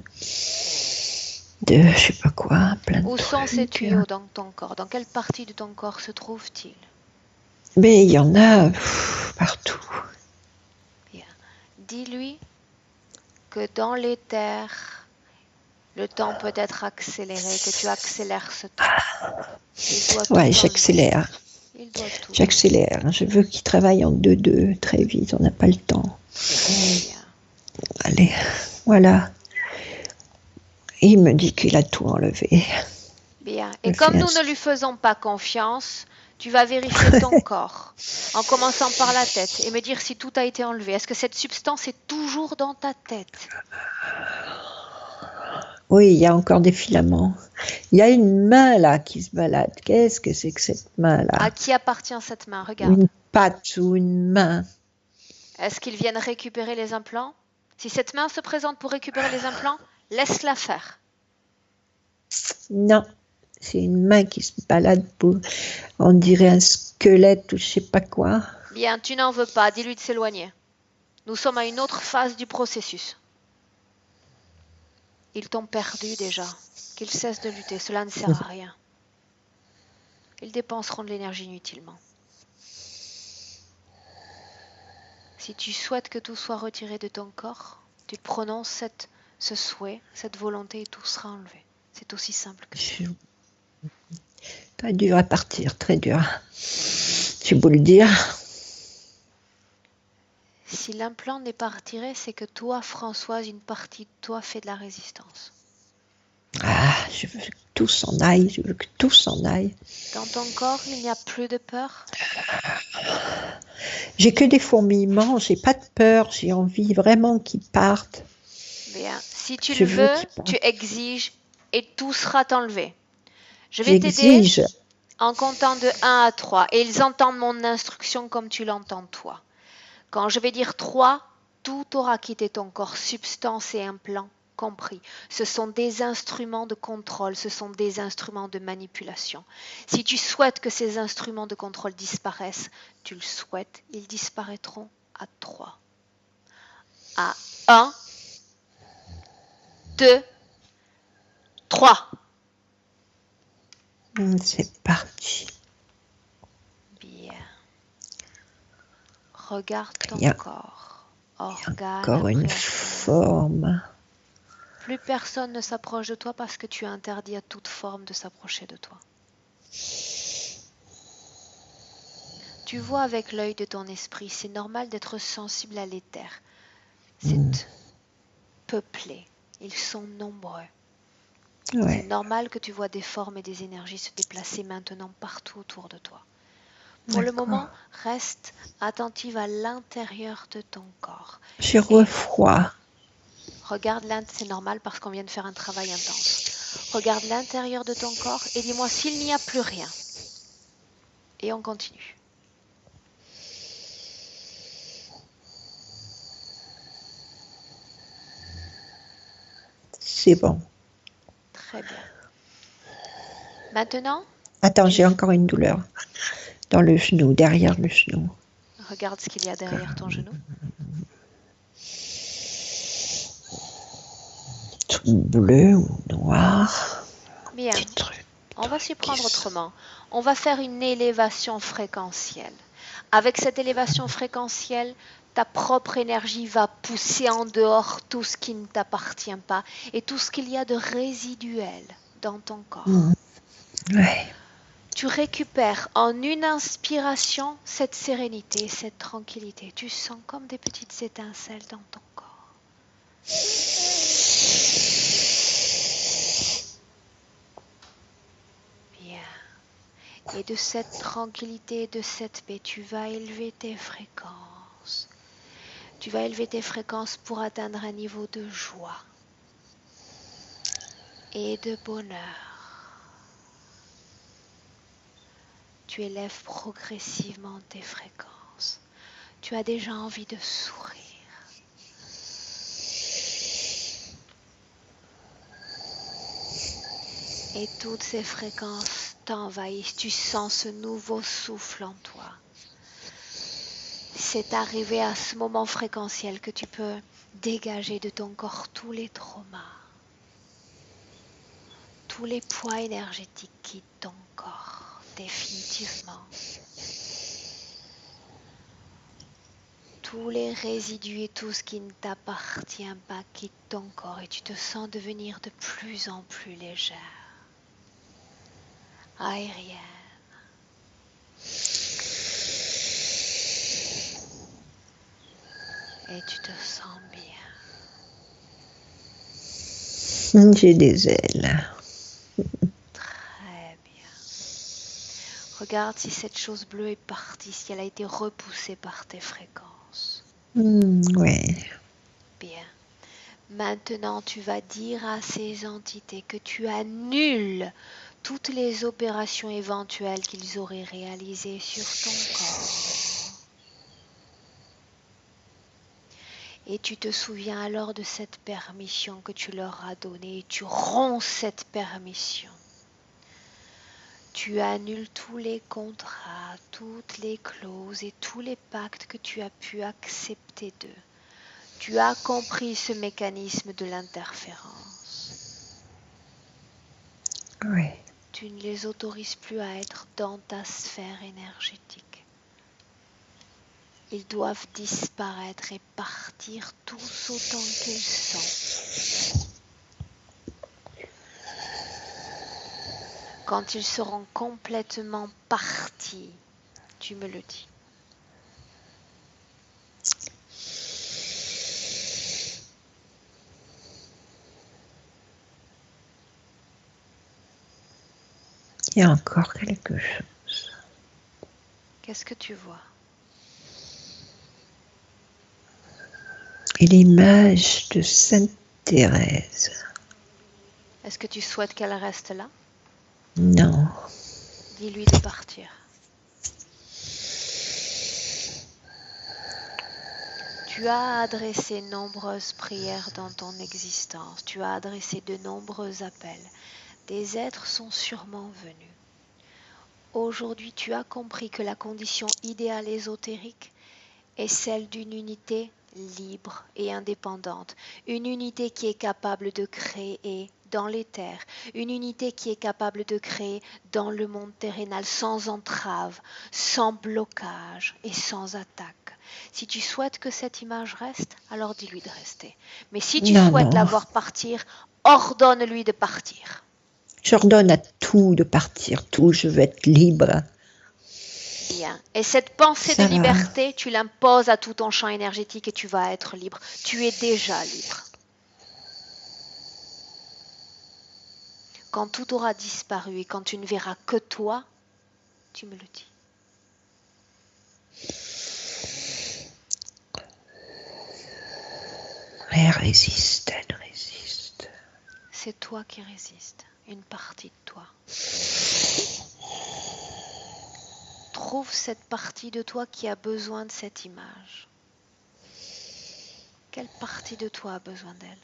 S2: je sais pas quoi, plein de
S1: Où sont ces
S2: trucs.
S1: tuyaux dans ton corps? Dans quelle partie de ton corps se trouvent-ils?
S2: Mais il y en a partout.
S1: Bien. Dis-lui que dans l'éther, le temps peut être accéléré, que tu accélères ce temps. Il doit tout
S2: Ouais,
S1: enlever.
S2: j'accélère.
S1: Il doit tout enlever.
S2: J'accélère. Je veux qu'il travaille en 2-2 très vite. On n'a pas le temps.
S1: Bien.
S2: Allez, voilà. Et il me dit qu'il a tout enlevé.
S1: Bien.
S2: Je
S1: Et comme
S2: fais
S1: nous ne lui faisons pas confiance, tu vas vérifier ton corps en commençant par la tête et me dire si tout a été enlevé. Est-ce que cette substance est toujours dans ta tête?
S2: Oui, il y a encore des filaments. Il y a une main là qui se balade. Qu'est-ce que c'est que cette main là?
S1: À qui appartient cette main? Regarde.
S2: Une patte ou une main?
S1: Est-ce qu'ils viennent récupérer les implants? Si cette main se présente pour récupérer les implants, laisse-la faire.
S2: Non, C'est une main qui se balade, on dirait un squelette ou je sais pas quoi.
S1: Bien, tu n'en veux pas, dis-lui de s'éloigner. Nous sommes à une autre phase du processus. Ils t'ont perdu déjà. Qu'ils cessent de lutter, cela ne sert à rien. Ils dépenseront de l'énergie inutilement. Si tu souhaites que tout soit retiré de ton corps, tu prononces ce souhait, cette volonté et tout sera enlevé. C'est aussi simple que ça.
S2: Très dur à partir, très dur. J'ai beau le dire.
S1: Si l'implant n'est pas retiré, c'est que toi, Françoise, une partie de toi fait de la résistance.
S2: Ah, je veux que tout s'en aille, je veux que tout s'en aille.
S1: Dans ton corps, il n'y a plus de peur?
S2: J'ai que des fourmillements, j'ai pas de peur, j'ai envie vraiment qu'ils partent.
S1: Bien, si tu
S2: Je
S1: le
S2: veux
S1: veux,
S2: qu'ils partent.
S1: tu exiges et tout sera enlevé. Je vais t'aider
S2: J'exige.
S1: en comptant de 1 à 3 et ils entendent mon instruction comme tu l'entends toi. Quand je vais dire 3, tout aura quitté ton corps, substance et implant compris. Ce sont des instruments de contrôle, ce sont des instruments de manipulation. Si tu souhaites que ces instruments de contrôle disparaissent, tu le souhaites, ils disparaîtront à 3. À 1, 2, 3.
S2: C'est parti.
S1: Bien. Regarde ton
S2: Il y a
S1: corps, organe
S2: encore une
S1: après organe.
S2: forme.
S1: Plus personne ne s'approche de toi parce que tu interdis à toute forme de s'approcher de toi. Tu vois avec l'œil de ton esprit, c'est normal d'être sensible à l'éther. C'est peuplé, ils sont nombreux. C'est
S2: Ouais.
S1: normal que tu vois des formes et des énergies se déplacer maintenant partout autour de toi. Pour le
S2: D'accord.
S1: moment, reste attentive à l'intérieur de ton corps.
S2: J'ai
S1: Et
S2: froid.
S1: regarde c'est normal parce qu'on vient de faire un travail intense. Regarde l'intérieur de ton corps et dis-moi s'il n'y a plus rien. Et on continue.
S2: C'est bon.
S1: Très bien. Maintenant,
S2: Attends, j'ai encore une douleur dans le genou, derrière le genou.
S1: regarde ce qu'il y a derrière ton genou.
S2: Tout bleu ou noir.
S1: Bien,
S2: Petit truc.
S1: on va s'y prendre autrement. On va faire une élévation fréquentielle. Avec cette élévation fréquentielle, ta propre énergie va pousser en dehors tout ce qui ne t'appartient pas et tout ce qu'il y a de résiduel dans ton corps.
S2: Ouais.
S1: Tu récupères en une inspiration cette sérénité, cette tranquillité. Tu sens comme des petites étincelles dans ton corps. Bien. Et de cette tranquillité, de cette paix, tu vas élever tes fréquences. Tu vas élever tes fréquences pour atteindre un niveau de joie et de bonheur. Tu élèves progressivement tes fréquences. Tu as déjà envie de sourire. Et toutes ces fréquences t'envahissent. Tu sens ce nouveau souffle en toi. C'est arrivé à ce moment fréquentiel que tu peux dégager de ton corps tous les traumas, tous les poids énergétiques quittent ton corps définitivement. Tous les résidus et tout ce qui ne t'appartient pas quitte ton corps et tu te sens devenir de plus en plus légère, aérienne. Et tu te sens bien.
S2: J'ai des ailes.
S1: Très bien. Regarde si cette chose bleue est partie, si elle a été repoussée par tes fréquences.
S2: Ouais.
S1: Bien. Maintenant, tu vas dire à ces entités que tu annules toutes les opérations éventuelles qu'ils auraient réalisées sur ton corps. Et tu te souviens alors de cette permission que tu leur as donnée et tu romps cette permission. Tu annules tous les contrats, toutes les clauses et tous les pactes que tu as pu accepter d'eux. Tu as compris ce mécanisme de l'interférence.
S2: Oui.
S1: Tu ne les autorises plus à être dans ta sphère énergétique. Ils doivent disparaître et partir tous autant qu'ils sont. Quand ils seront complètement partis, tu me le dis.
S2: Il y a encore quelque chose.
S1: Qu'est-ce que tu vois?
S2: Et l'image de Sainte Thérèse.
S1: Est-ce que tu souhaites qu'elle reste là?
S2: Non.
S1: Dis-lui de partir. Tu as adressé nombreuses prières dans ton existence. Tu as adressé de nombreux appels. Des êtres sont sûrement venus. Aujourd'hui, tu as compris que la condition idéale ésotérique est celle d'une unité libre et indépendante, une unité qui est capable de créer dans l'éther, une unité qui est capable de créer dans le monde terrénal sans entrave, sans blocage et sans attaque. Si tu souhaites que cette image reste, alors dis-lui de rester. Mais si tu souhaites la voir partir, ordonne-lui de partir.
S2: J'ordonne à tout de partir, tout, je veux être libre.
S1: Bien. Et cette pensée de liberté, tu l'imposes à tout ton champ énergétique et tu vas être libre. Tu es déjà libre. Quand tout aura disparu et quand tu ne verras que toi, tu me le dis.
S2: Elle résiste, elle résiste.
S1: C'est toi qui résistes, une partie de toi. Trouve cette partie de toi qui a besoin de cette image. Quelle partie de toi a besoin d'elle?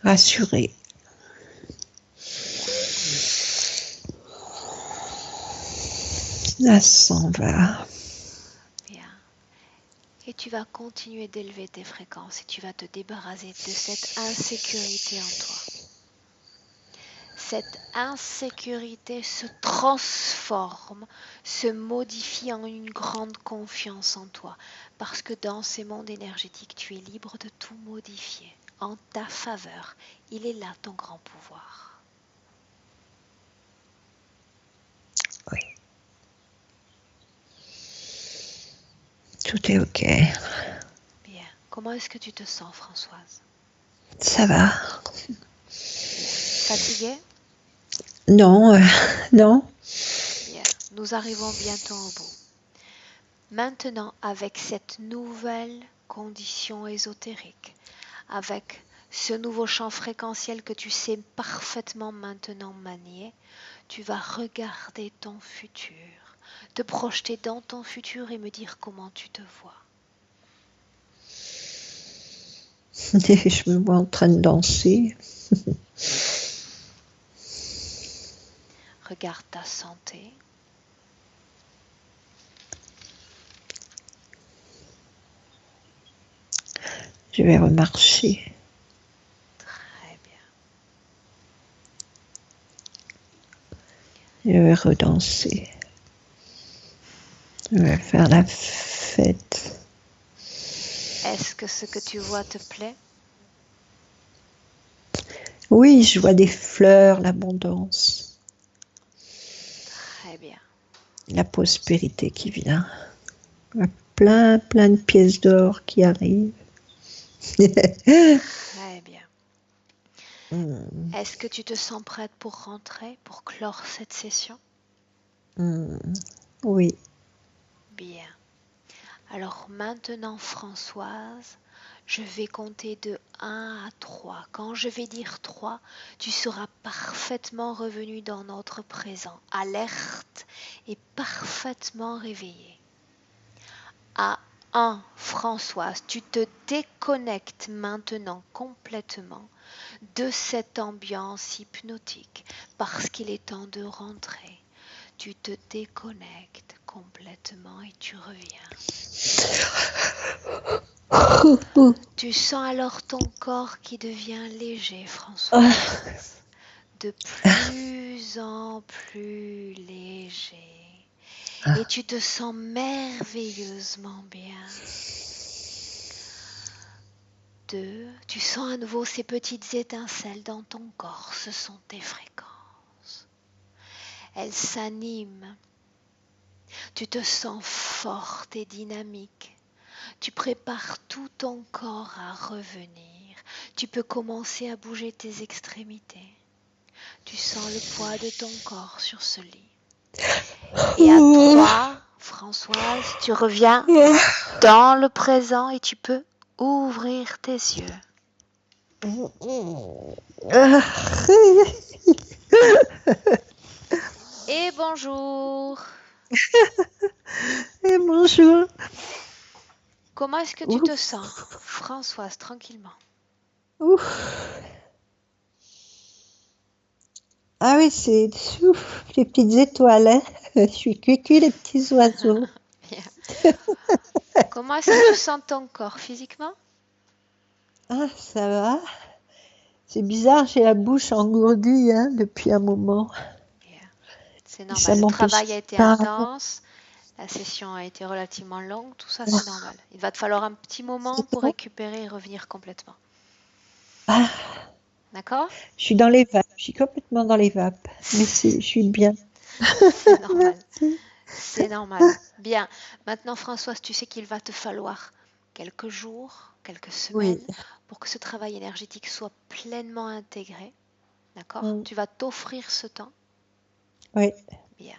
S2: Rassurée. Là s'en va.
S1: Bien. Et tu vas continuer d'élever tes fréquences et tu vas te débarrasser de cette insécurité en toi. Cette insécurité se transforme, se modifie en une grande confiance en toi. Parce que dans ces mondes énergétiques, tu es libre de tout modifier en ta faveur. Il est là ton grand pouvoir.
S2: Oui. Tout est ok.
S1: Bien. Comment est-ce que tu te sens, Françoise?
S2: Ça va.
S1: Fatiguée?
S2: Non, non.
S1: Bien. Nous arrivons bientôt au bout. Maintenant, avec cette nouvelle condition ésotérique, avec ce nouveau champ fréquentiel que tu sais parfaitement maintenant manier, tu vas regarder ton futur, te projeter dans ton futur et me dire comment tu te vois.
S2: Je me vois en train de danser.
S1: Regarde ta santé.
S2: Je vais remarcher.
S1: Très bien.
S2: Je vais redanser. Je vais faire la fête.
S1: Est-ce que ce que tu vois te plaît?
S2: Oui, je vois des fleurs, l'abondance.
S1: Très bien.
S2: La prospérité qui vient. Plein de pièces d'or qui arrivent.
S1: Très bien. Est-ce que tu te sens prête pour rentrer, pour clore cette session?
S2: Oui.
S1: Bien. Alors maintenant, Françoise, je vais compter de 1 à 3. Quand je vais dire 3, tu seras parfaitement revenu dans notre présent, alerte et parfaitement réveillé. À 1. Françoise, tu te déconnectes maintenant complètement de cette ambiance hypnotique parce qu'il est temps de rentrer. Tu te déconnectes complètement et tu reviens. Tu sens alors ton corps qui devient léger, François. De plus en plus léger. Et tu te sens merveilleusement bien. 2. Tu sens à nouveau ces petites étincelles dans ton corps. Ce sont tes fréquences. Elles s'animent. Tu te sens forte et dynamique. Tu prépares tout ton corps à revenir. Tu peux commencer à bouger tes extrémités. Tu sens le poids de ton corps sur ce lit. Et à 3, Françoise, tu reviens dans le présent et tu peux ouvrir tes yeux. Et bonjour.
S2: Et bonjour.
S1: Comment est-ce que tu te sens, Françoise, tranquillement?
S2: Ouf. Ah oui, c'est les petites étoiles, hein. Je suis cucu, les petits oiseaux.
S1: Bien. Comment est-ce que tu sens ton corps physiquement?
S2: Ah, ça va. C'est bizarre, j'ai la bouche engourdie hein, depuis un moment.
S1: Bien. C'est
S2: Ça
S1: normal. Le
S2: m'empêche
S1: travail a été
S2: pas.
S1: intense. La session a été relativement longue. Tout ça, c'est normal. Il va te falloir un petit moment pour récupérer et revenir complètement.
S2: Ah,
S1: D'accord?
S2: je suis dans les vapes. Je suis complètement dans les vapes. Mais je suis bien.
S1: C'est normal.
S2: Merci.
S1: C'est normal. Bien. Maintenant, Françoise, tu sais qu'il va te falloir quelques jours, quelques semaines
S2: Oui.
S1: pour que ce travail énergétique soit pleinement intégré. D'accord?
S2: Mm.
S1: Tu vas t'offrir ce temps.
S2: Oui.
S1: Bien.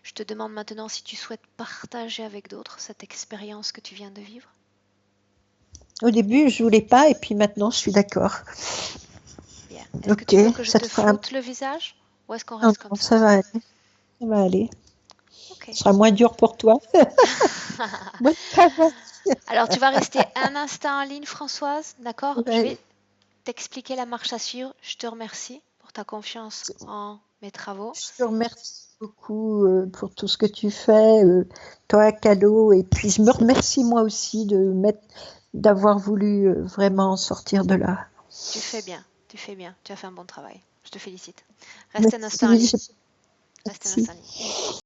S1: Je te demande maintenant si tu souhaites partager avec d'autres cette expérience que tu viens de vivre.
S2: Au début, je voulais pas, et puis maintenant, je suis d'accord.
S1: Bien. Est-ce que tu veux que je te floute le visage ou est-ce qu'on reste comme ça?
S2: Ça va aller. Ça va aller.
S1: Ok.
S2: Ce sera moins dur pour toi. Moi, ça va.
S1: Alors, tu vas rester un instant en ligne, Françoise, d'accord?
S2: Ouais.
S1: Je vais t'expliquer la marche à suivre. Je te remercie pour ta confiance en mes travaux.
S2: Je te remercie beaucoup pour tout ce que tu fais, toi, cadeau, et puis je me remercie moi aussi d'avoir voulu vraiment sortir de là.
S1: Tu fais bien, tu fais bien. Tu as fait un bon travail. Je te félicite. Reste un instant en ligne.
S2: Merci.
S1: Reste un instant en ligne.